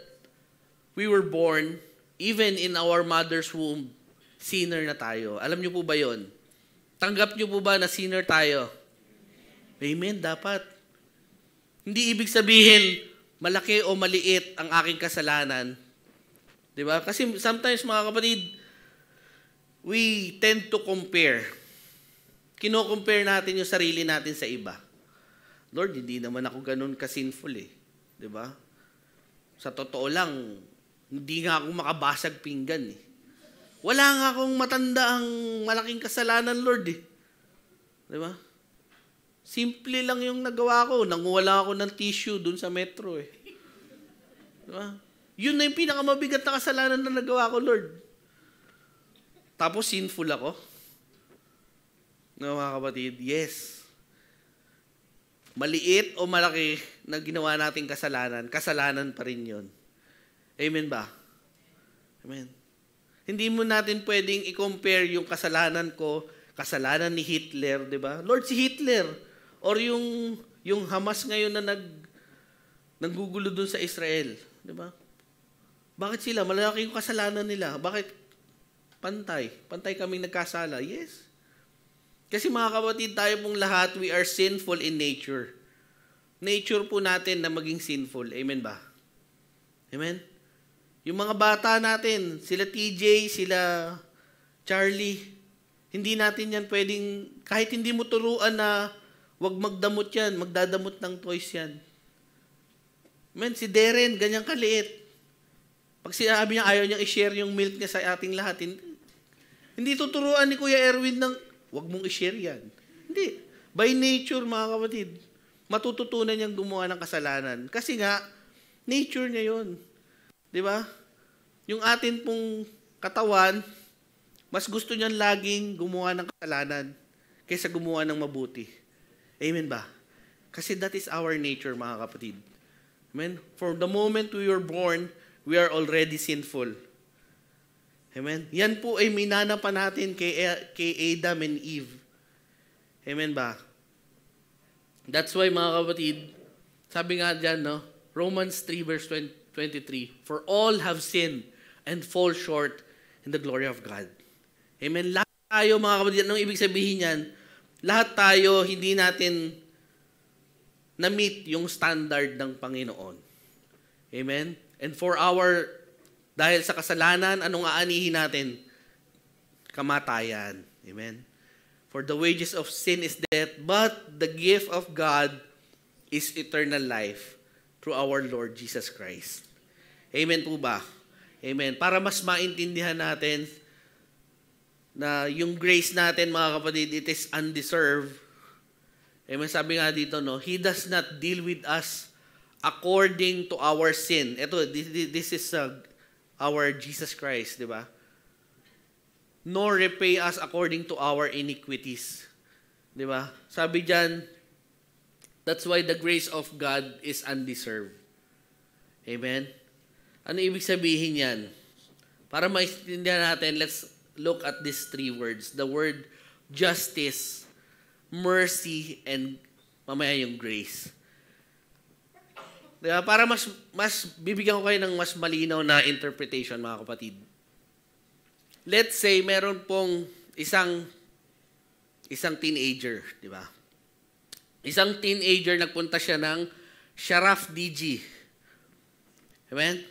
we were born, even in our mother's womb, sinner na tayo. Alam niyo po ba yon? Tanggap niyo po ba na sinner tayo? Amen, dapat. Hindi ibig sabihin, malaki o maliit ang aking kasalanan. Diba? Kasi sometimes, mga kapatid, we tend to compare. Kino-compare natin yung sarili natin sa iba. Lord, hindi naman ako ganun ka-sinful eh. Diba? Sa totoo lang, hindi nga ako makabasag pinggan eh. Wala nga akong matanda ang malaking kasalanan, Lord eh. Diba? Simple lang yung nagawa ko. Nanguwala ako ng tissue dun sa metro eh. Diba? Yun na yung pinakamabigat na kasalanan na nagawa ko, Lord. Tapos sinful ako. No, mga kapatid, yes. Maliit o malaki na ginawa nating kasalanan, kasalanan pa rin yun. Amen ba? Amen. Hindi mo natin pwedeng i-compare yung kasalanan ko, kasalanan ni Hitler, di ba? Lord, si Hitler, or yung Hamas ngayon na nanggugulo dun sa Israel, di ba? Bakit sila? Malaki yung kasalanan nila. Bakit? Pantay. Pantay kaming nagkasala. Yes. Kasi mga kapatid, tayo pong lahat, we are sinful in nature. Nature po natin na maging sinful. Amen ba? Amen? Yung mga bata natin, sila TJ, sila Charlie, hindi natin yan pwedeng, kahit hindi mo turuan na Huwag magdamot yan, magdadamot ng toys yan. Man, si Darren, ganyan kaliit. Pag sinabi niya ayaw niyang i-share yung milk niya sa ating lahat, hindi tuturuan ni Kuya Erwin ng, huwag mong i-share yan. Hindi. By nature, mga kapatid, matututunan niyang gumawa ng kasalanan. Kasi nga, nature niya yun. Di ba? Yung atin pong katawan, mas gusto niyan laging gumawa ng kasalanan kaysa gumawa ng mabuti. Amen ba? Kasi that is our nature, mga kapatid. Amen? For the moment we were born, we are already sinful. Amen? Yan po ay minana pa natin kay Adam and Eve. Amen ba? That's why, mga kapatid, sabi nga dyan, no? Romans 3 verse 23, for all have sinned and fall short in the glory of God. Amen? Lahat tayo, mga kapatid, anong ibig sabihin yan? Lahat tayo, hindi natin na-meet yung standard ng Panginoon. Amen? And dahil sa kasalanan, anong aanihin natin? Kamatayan. Amen? For the wages of sin is death, but the gift of God is eternal life through our Lord Jesus Christ. Amen po ba? Amen. Para mas maintindihan natin na yung grace natin, mga kapatid, it is undeserved. Amen. Sabi nga dito, no, He does not deal with us according to our sin. Ito, this is our Jesus Christ, di ba? Nor repay us according to our iniquities. Di ba? Sabi diyan, that's why the grace of God is undeserved. Amen? Ano ibig sabihin yan? Para maintindihan natin, let's look at these three words. The word justice, mercy, and mamaya yung grace. Diba? Para mas bibigyan ko kayo ng mas malinaw na interpretation, mga kapatid. Let's say, meron pong isang teenager, di ba? Isang teenager, nagpunta siya ng Sharaf DG. Amen?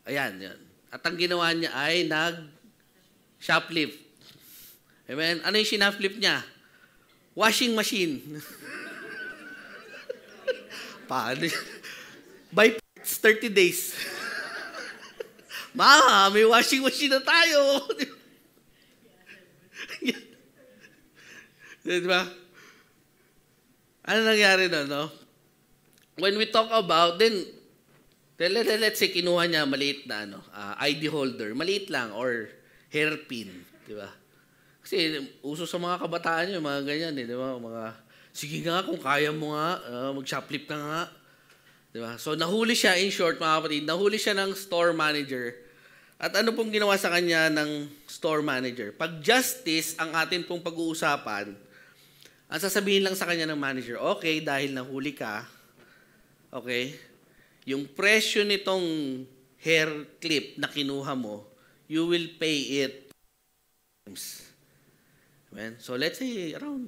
Ayan, yan. At ang ginawa niya ay nag-shoplift. Amen? Ano yung sinoplift niya? Washing machine. Paano? By parts, 30 days. Ma, may washing machine na tayo. Diba? Ano nangyari na, no? When we talk about, then, let's say, kinuha niya maliit na, ID holder. Maliit lang, or hairpin. Diba? Kasi, uso sa mga kabataan yung mga ganyan, di ba? Sige nga, kung kaya mo nga, mag-shoplift ka nga. Diba? So, nahuli siya, in short, mga kapatid, nahuli siya ng store manager. At ano pong ginawa sa kanya ng store manager? Pag justice ang atin pong pag-uusapan, ang sasabihin lang sa kanya ng manager, okay, dahil nahuli ka, okay, yung presyo nitong hair clip na kinuha mo, you will pay it. Amen? So, let's say, around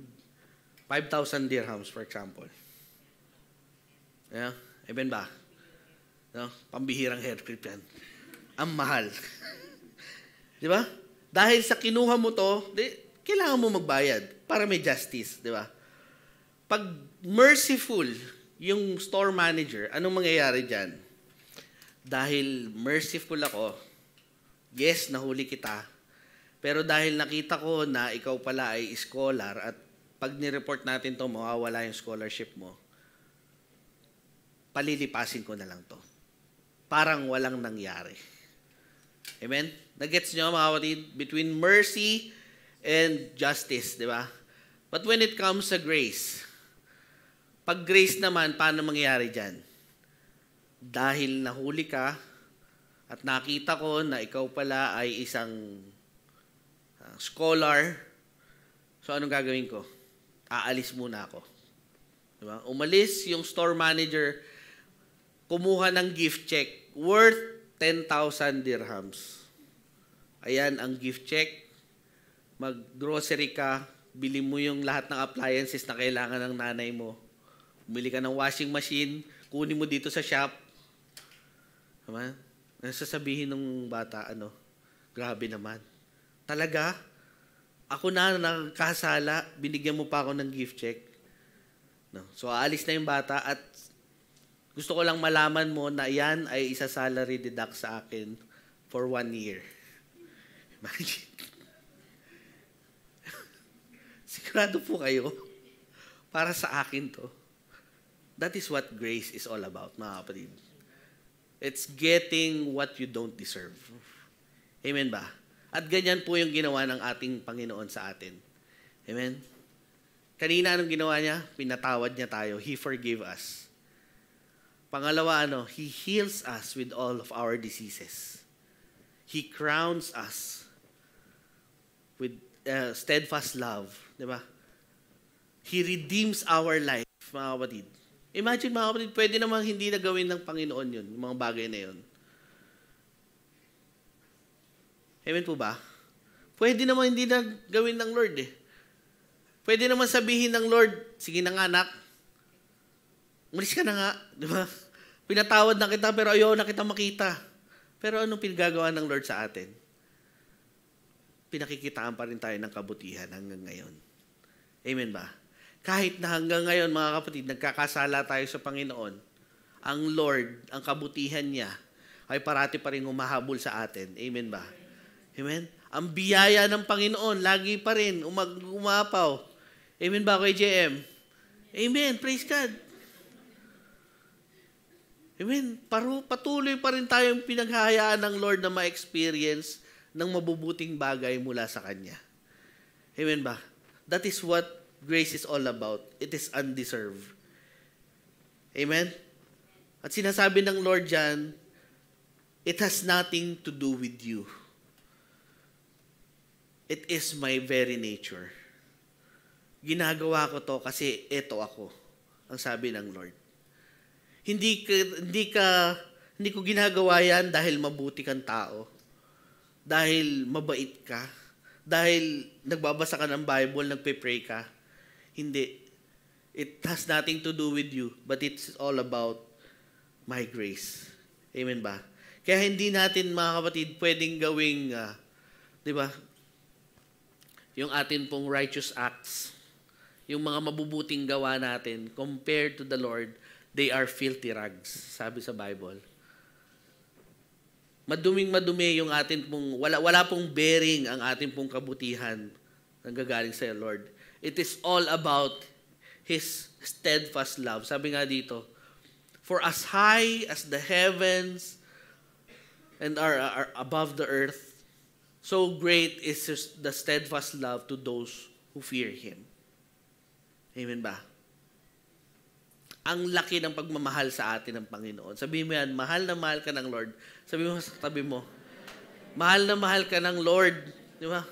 5,000 dirhams, for example. Yeah? Amen ba? No? Pambihirang hair clip yan. Ang mahal. Di ba? Dahil sa kinuha mo to, kailangan mo magbayad para may justice. Di ba? Pag merciful yung store manager, anong mangyayari dyan? Dahil merciful ako, yes, nahuli kita, pero dahil nakita ko na ikaw pala ay scholar at pag nireport natin to, mawawala yung scholarship mo, palilipasin ko na lang to. Parang walang nangyari. Amen? Nagets nyo, mga kapatid? Between mercy and justice, di ba? But when it comes sa grace, pag grace naman, paano mangyayari dyan? Dahil nahuli ka at nakita ko na ikaw pala ay isang scholar, so anong gagawin ko? Aalis muna ako. Di ba? Umalis yung store manager, kumuha ng gift check worth 10,000 dirhams. Ayan ang gift check. Mag-grocery ka, bili mo yung lahat ng appliances na kailangan ng nanay mo. Bumili ka ng washing machine, kunin mo dito sa shop. Diba? Nasasabihin ng bata, grabe naman. Talaga? Ako na nagkasala, binigyan mo pa ako ng gift check. No? So, aalis na yung bata at gusto ko lang malaman mo na yan ay isa salary deduct sa akin for 1 year. Imagine. Sigurado po kayo, para sa akin to. That is what grace is all about, mga kapatid. It's getting what you don't deserve. Amen ba? At ganyan po yung ginawa ng ating Panginoon sa atin. Amen? Kanina anong ginawa niya? Pinatawad niya tayo. He forgave us. Pangalawa, He heals us with all of our diseases. He crowns us with steadfast love. Diba? He redeems our life, mga kapatid. Imagine, mga kapatid, pwede namang hindi na gawin ng Panginoon yun, yung mga bagay na yun. Amen po ba? Pwede naman hindi na gawin ng Lord eh. Pwede naman sabihin ng Lord, sige na nga anak, umalis ka na nga, di ba? Pinatawad na kita pero ayaw na kita makita. Pero anong pinagagawa ng Lord sa atin? Pinakikitaan pa rin tayo ng kabutihan hanggang ngayon. Amen ba? Kahit na hanggang ngayon, mga kapatid, nagkakasala tayo sa Panginoon, ang Lord, ang kabutihan niya, ay parati pa rin humahabol sa atin. Amen ba? Amen? Ang biyaya ng Panginoon, lagi pa rin umapaw. Amen ba kay JM? Amen. Praise God. Amen. Patuloy pa rin tayong pinaghahayaan ng Lord na ma-experience ng mabubuting bagay mula sa Kanya. Amen ba? That is what grace is all about. It is undeserved. Amen? At sinasabi ng Lord dyan, it has nothing to do with you. It is my very nature. Ginagawa ko to kasi ito ako, ang sabi ng Lord. Hindi ko ginagawa yan dahil mabuti kang tao, dahil mabait ka, dahil nagbabasa ka ng Bible, nagpe-pray ka. Hindi. It has nothing to do with you, but it's all about my grace. Amen ba? Kaya hindi natin, mga kapatid, pwedeng gawing, di ba, yung atin pong righteous acts, yung mga mabubuting gawa natin, compared to the Lord, they are filthy rags, sabi sa Bible. Maduming-madumi yung atin pong, wala pong bearing ang atin pong kabutihan na gagaling sa Lord. It is all about His steadfast love. Sabi nga dito, for as high as the heavens and are above the earth, so great is the steadfast love to those who fear Him. Amen ba? Ang laki ng pagmamahal sa atin ng Panginoon. Sabihin mo yan, mahal na mahal ka ng Lord. Sabihin mo sa tabi mo, mahal na mahal ka ng Lord. Di ba?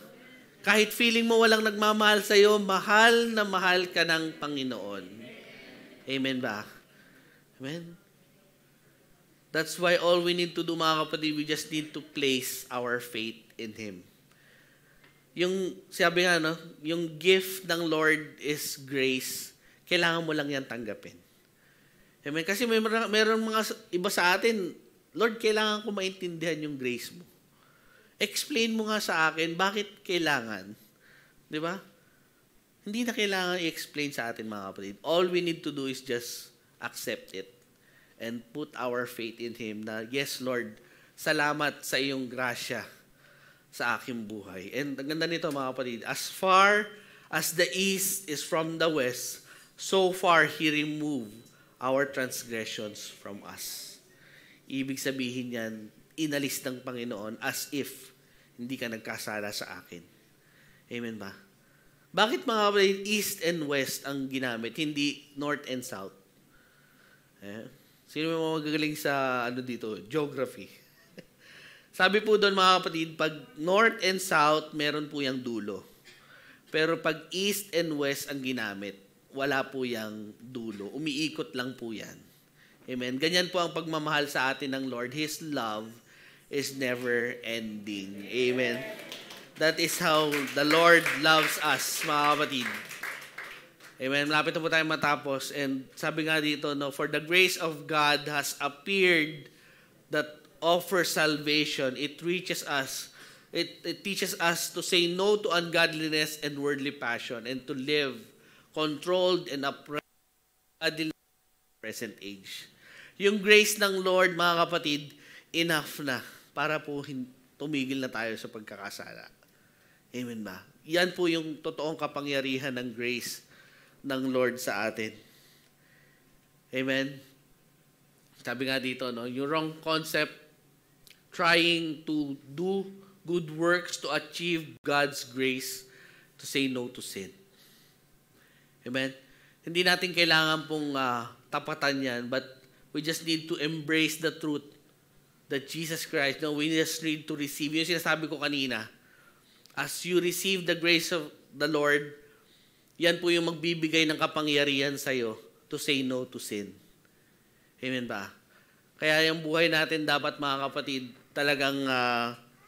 Kahit feeling mo walang nagmamahal sa iyo, mahal na mahal ka ng Panginoon. Amen ba? Amen? That's why all we need to do, mga kapatid, we just need to place our faith in Him. Yung, sabi nga, yung gift ng Lord is grace. Kailangan mo lang yan tanggapin. Amen? Kasi mayroong mga iba sa atin, Lord, kailangan ko maintindihan yung grace mo. Explain mo nga sa akin, bakit kailangan? Di ba? Hindi na kailangan i-explain sa atin, mga kapatid. All we need to do is just accept it and put our faith in Him na, yes, Lord, salamat sa iyong grasya sa aking buhay. And ang ganda nito, mga kapatid, as far as the east is from the west, so far He removed our transgressions from us. Ibig sabihin yan, inalis ng Panginoon as if hindi ka nagkasala sa akin. Amen ba? Bakit, mga kapatid, east and west ang ginamit, hindi north and south? Sino mo magagaling sa dito? Geography. Sabi po doon, mga kapatid, pag north and south, meron po yung dulo. Pero pag east and west ang ginamit, wala po yung dulo. Umiikot lang po yan. Amen. Ganyan po ang pagmamahal sa atin ng Lord. His love is never ending. Amen. That is how the Lord loves us, mga kapatid. Amen. Malapit na po tayo matapos. And sabi nga dito, for the grace of God has appeared that offers salvation. It reaches us It teaches us to say no to ungodliness and worldly passion and to live controlled and upright in the present age. Yung grace ng Lord, mga kapatid, enough na para po tumigil na tayo sa pagkakasala. Amen ba? Yan po yung totoong kapangyarihan ng grace ng Lord sa atin. Amen? Sabi nga dito, no, yung wrong concept, trying to do good works to achieve God's grace, to say no to sin. Amen? Hindi natin kailangan pong tapatan yan, but we just need to embrace the truth that Jesus Christ, no, we just need to receive. Yung sinasabi ko kanina, as you receive the grace of the Lord, yan po yung magbibigay ng kapangyarihan sa'yo to say no to sin. Amen ba? Kaya yung buhay natin dapat, mga kapatid, talagang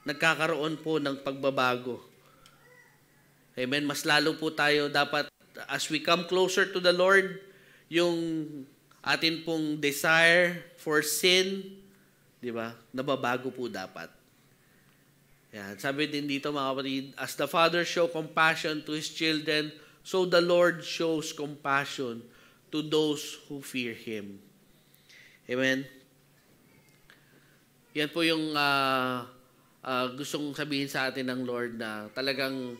nagkakaroon po ng pagbabago. Amen? Mas lalo po tayo dapat, as we come closer to the Lord, yung atin pong desire for sin, di ba? Nababago po dapat. Yan. Sabi din dito, mga kapatid, as the Father show compassion to His children, so the Lord shows compassion to those who fear Him. Amen? Yan po yung gustong sabihin sa atin ng Lord na talagang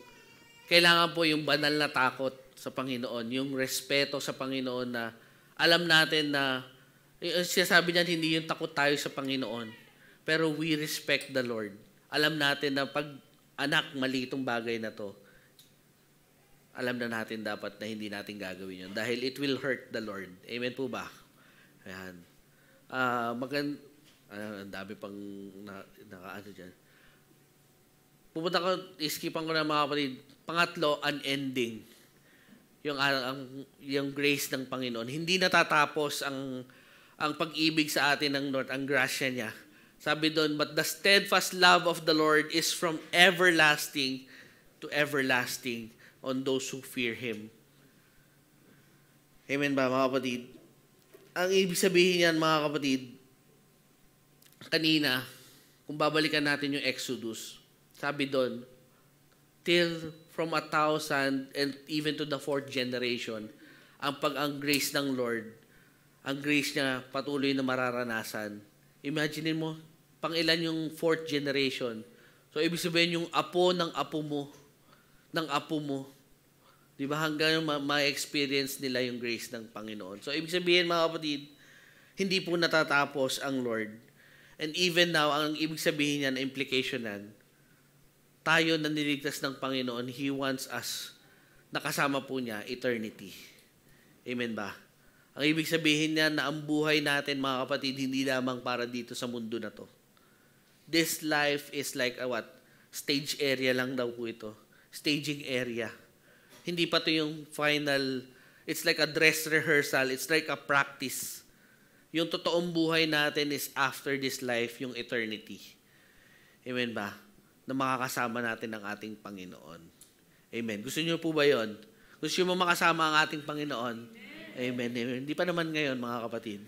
kailangan po yung banal na takot sa Panginoon, yung respeto sa Panginoon na alam natin na, sinasabi niyan, hindi yung takot tayo sa Panginoon, pero we respect the Lord. Alam natin na pag anak, mali itong bagay na to, alam na natin dapat na hindi natin gagawin yun dahil it will hurt the Lord. Amen po ba? Ayan. Ang dami pang nakaano dyan. Pupunta ko, iskipan ko na, mga kapatid. Pangatlo, unending. Yung grace ng Panginoon. Hindi natatapos ang pag-ibig sa atin ng Lord, ang grasya niya. Sabi doon, but the steadfast love of the Lord is from everlasting to everlasting on those who fear Him. Amen ba, mga kapatid? Ang ibig sabihin yan, mga kapatid, kanina, kung babalikan natin yung Exodus, sabi doon, till from 1,000 and even to the 4th generation, ang grace ng Lord, ang grace niya patuloy na mararanasan. Imagine mo, pang ilan yung 4th generation. So, ibig sabihin yung apo ng apo mo, di ba, hanggang ma-experience nila yung grace ng Panginoon. So, ibig sabihin, mga kapatid, hindi po natatapos ang Lord. And even now, ang ibig sabihin niyan, implication nan, tayo na niligtas ng Panginoon, He wants us, nakasama po niya, eternity. Amen ba? Ang ibig sabihin niya na ang buhay natin, mga kapatid, hindi lamang para dito sa mundo na to. This life is like a what? Stage area lang daw po ito. Staging area. Hindi pa to yung final, it's like a dress rehearsal, it's like a practice. Yung totoong buhay natin is after this life, yung eternity. Amen ba? Na makakasama natin ang ating Panginoon. Amen. Gusto niyo po ba yon? Gusto niyo mo makasama ang ating Panginoon? Amen. Amen. Hindi pa naman ngayon, mga kapatid.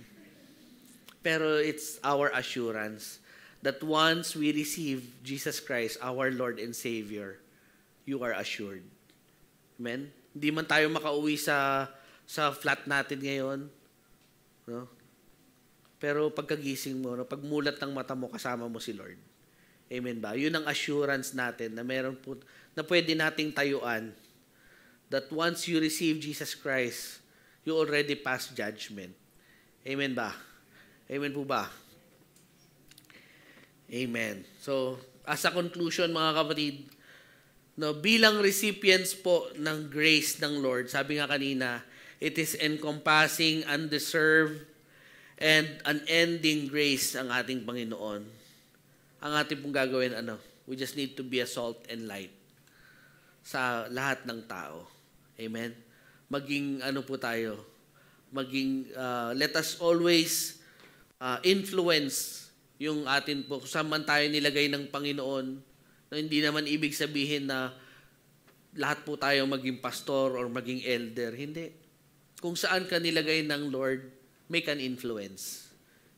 Pero it's our assurance that once we receive Jesus Christ, our Lord and Savior, you are assured. Amen? Hindi man tayo makauwi sa flat natin ngayon. No? Pero pagkagising mo, no, pagmulat ng mata mo, kasama mo si Lord. Amen ba? Yun ang assurance natin na meron po, na pwede nating tayuan. That once you receive Jesus Christ, you already passed judgment. Amen ba? Amen po ba? Amen. So, as a conclusion, mga kapatid, no, bilang recipients po ng grace ng Lord, sabi nga kanina, it is encompassing, undeserved, and unending grace ang ating Panginoon. Ang ating pong gagawin, we just need to be a salt and light sa lahat ng tao. Amen? Maging, let us always influence yung atin po, kung saan man tayo nilagay ng Panginoon, na hindi naman ibig sabihin na lahat po tayo maging pastor or maging elder. Hindi. Kung saan ka nilagay ng Lord, make an influence.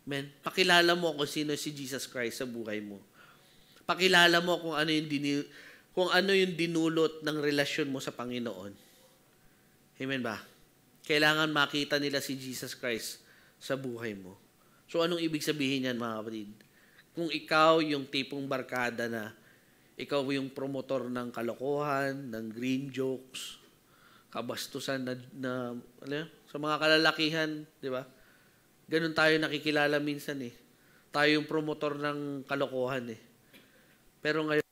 Amen? Pakilala mo kung sino si Jesus Christ sa buhay mo. Pakilala mo kung ano yung dinulot ng relasyon mo sa Panginoon. Amen ba? Kailangan makita nila si Jesus Christ sa buhay mo. So anong ibig sabihin yan, mga kapatid? Kung ikaw yung tipong barkada na ikaw yung promotor ng kalokohan, ng green jokes, kabastusan sa mga kalalakihan, di ba? Ganun tayo nakikilala minsan eh. Tayo yung promotor ng kalokohan eh. Pero ngayon,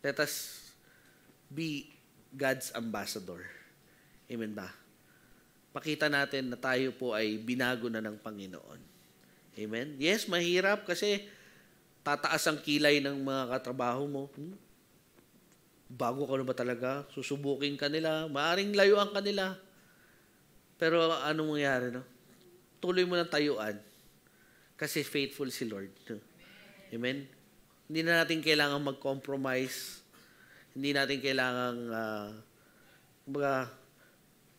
let us be God's ambassador. Amen ba? Pakita natin na tayo po ay binago na ng Panginoon. Amen? Yes, mahirap kasi tataas ang kilay ng mga katrabaho mo. Bago ka na ba talaga? Susubukin ka nila. Maaring layuan ka nila. Pero anong mangyari, no? Tuloy mo ng tayuan. Kasi faithful si Lord. Amen? Hindi na natin kailangan mag-compromise. Hindi natin kailangan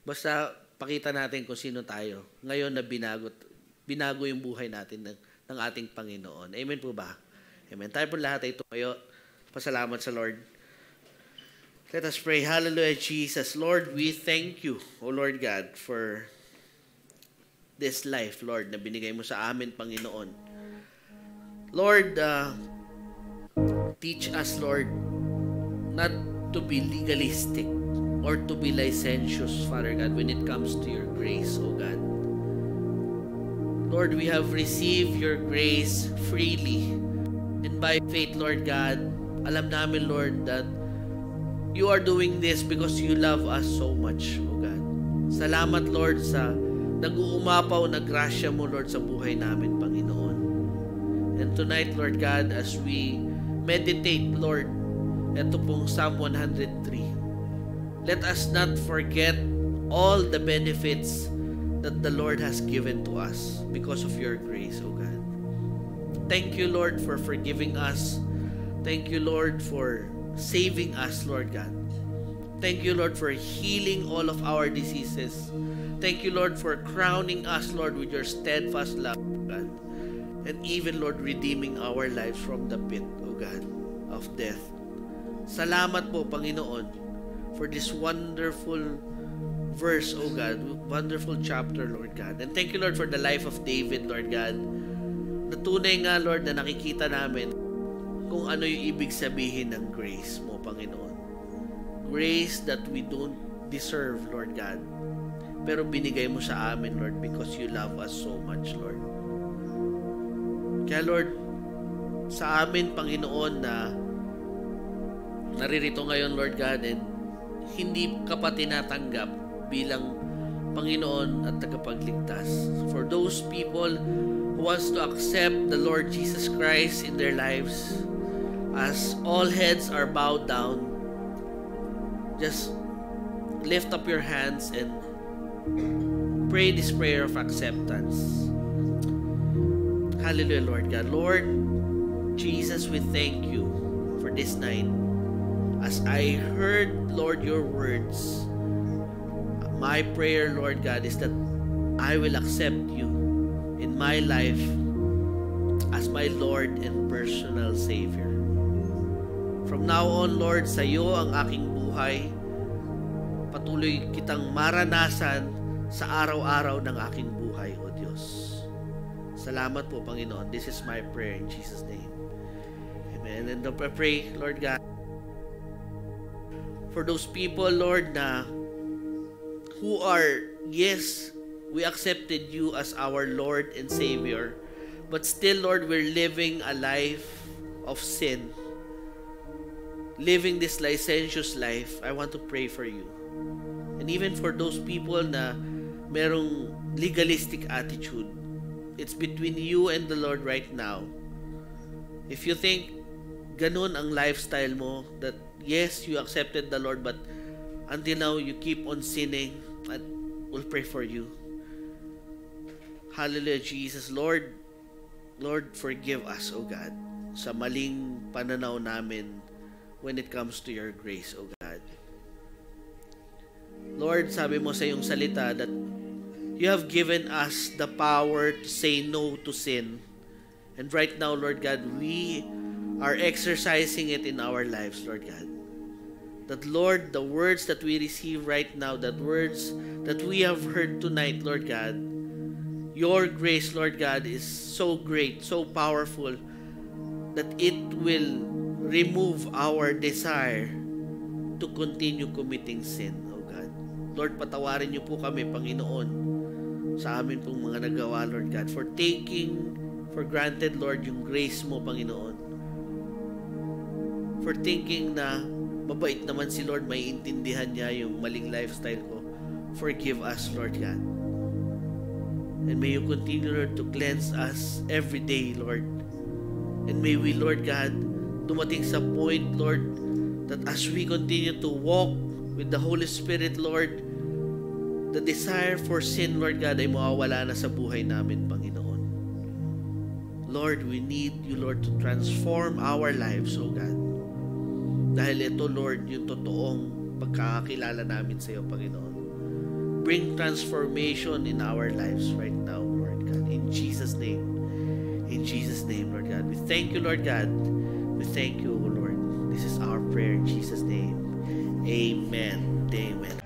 basta pakita natin kung sino tayo. Ngayon na binago yung buhay natin ng ating Panginoon. Amen po ba? Amen. Tayo po lahat ay tumayo. Pasalamat sa Lord. Let us pray. Hallelujah, Jesus. Lord, we thank you, O Lord God, for this life, Lord, na binigay mo sa amin, Panginoon. Lord, teach us, Lord, not to be legalistic or to be licentious, Father God, when it comes to your grace, O God. Lord, we have received your grace freely. And by faith, Lord God, alam namin, Lord, that you are doing this because you love us so much, O God. Salamat, Lord, sa nag-uumapaw na grasya mo, Lord, sa buhay namin, Panginoon. And tonight, Lord God, as we meditate, Lord, ito pong Psalm 103, let us not forget all the benefits that the Lord has given to us because of your grace, O God. Thank you, Lord, for forgiving us. Thank you, Lord, for saving us, Lord God. Thank you, Lord, for healing all of our diseases. Thank you, Lord, for crowning us, Lord, with your steadfast love, God. And even, Lord, redeeming our lives from the pit, O God, of death. Salamat po, Panginoon, for this wonderful verse, O God, wonderful chapter, Lord God. And thank you, Lord, for the life of David, Lord God. Natunay nga, Lord, na nakikita namin kung ano yung ibig sabihin ng grace mo, Panginoon. Grace that we don't deserve, Lord God. Pero binigay mo sa amin, Lord, because you love us so much, Lord. Kaya, Lord, sa amin, Panginoon, na naririto ngayon, Lord God, and hindi ka pa tinatanggap bilang Panginoon at tagapagligtas. For those people who wants to accept the Lord Jesus Christ in their lives, as all heads are bowed down, just lift up your hands and pray this prayer of acceptance. Hallelujah, Lord God. Lord Jesus, we thank you for this night. As I heard, Lord, your words, my prayer, Lord God, is that I will accept you in my life as my Lord and personal Savior. From now on, Lord, sa iyo ang aking buhay. Patuloy kitang maranasan sa araw-araw ng aking buhay, O Diyos. Salamat po, Panginoon. This is my prayer in Jesus' name. Amen. And I pray, Lord God, for those people, Lord, na who are, yes, we accepted you as our Lord and Savior, but still, Lord, we're living a life of sin. Living this licentious life, I want to pray for you. And even for those people na merong legalistic attitude, it's between you and the Lord right now. If you think ganun ang lifestyle mo, that yes, you accepted the Lord, but until now, you keep on sinning, and we'll pray for you. Hallelujah, Jesus. Lord, forgive us, O God, sa maling pananaw namin when it comes to your grace, O God. Lord, sabi mo sa iyong salita that you have given us the power to say no to sin. And right now, Lord God, we are exercising it in our lives, Lord God. That, Lord, the words that we receive right now, that words that we have heard tonight, Lord God, your grace, Lord God, is so great, so powerful, that it will remove our desire to continue committing sin, oh God. Lord, patawarin niyo po kami, Panginoon, sa amin pong mga nagawa, Lord God, for taking for granted, Lord, yung grace mo, Panginoon. For thinking na mabait naman si Lord, may intindihan niya yung maling lifestyle ko. Forgive us, Lord God. And may you continue, Lord, to cleanse us every day, Lord. And may we, Lord God, dumating sa point, Lord, that as we continue to walk with the Holy Spirit, Lord, the desire for sin, Lord God, ay mawawala na sa buhay namin, Panginoon. Lord, we need you, Lord, to transform our lives, oh God. Dahil ito, Lord, yung totoong pagkakakilala namin sa iyo, Panginoon. Bring transformation in our lives right now, Lord God. In Jesus' name. In Jesus' name, Lord God. We thank you, Lord God. We thank you, Lord. This is our prayer in Jesus' name. Amen. Amen.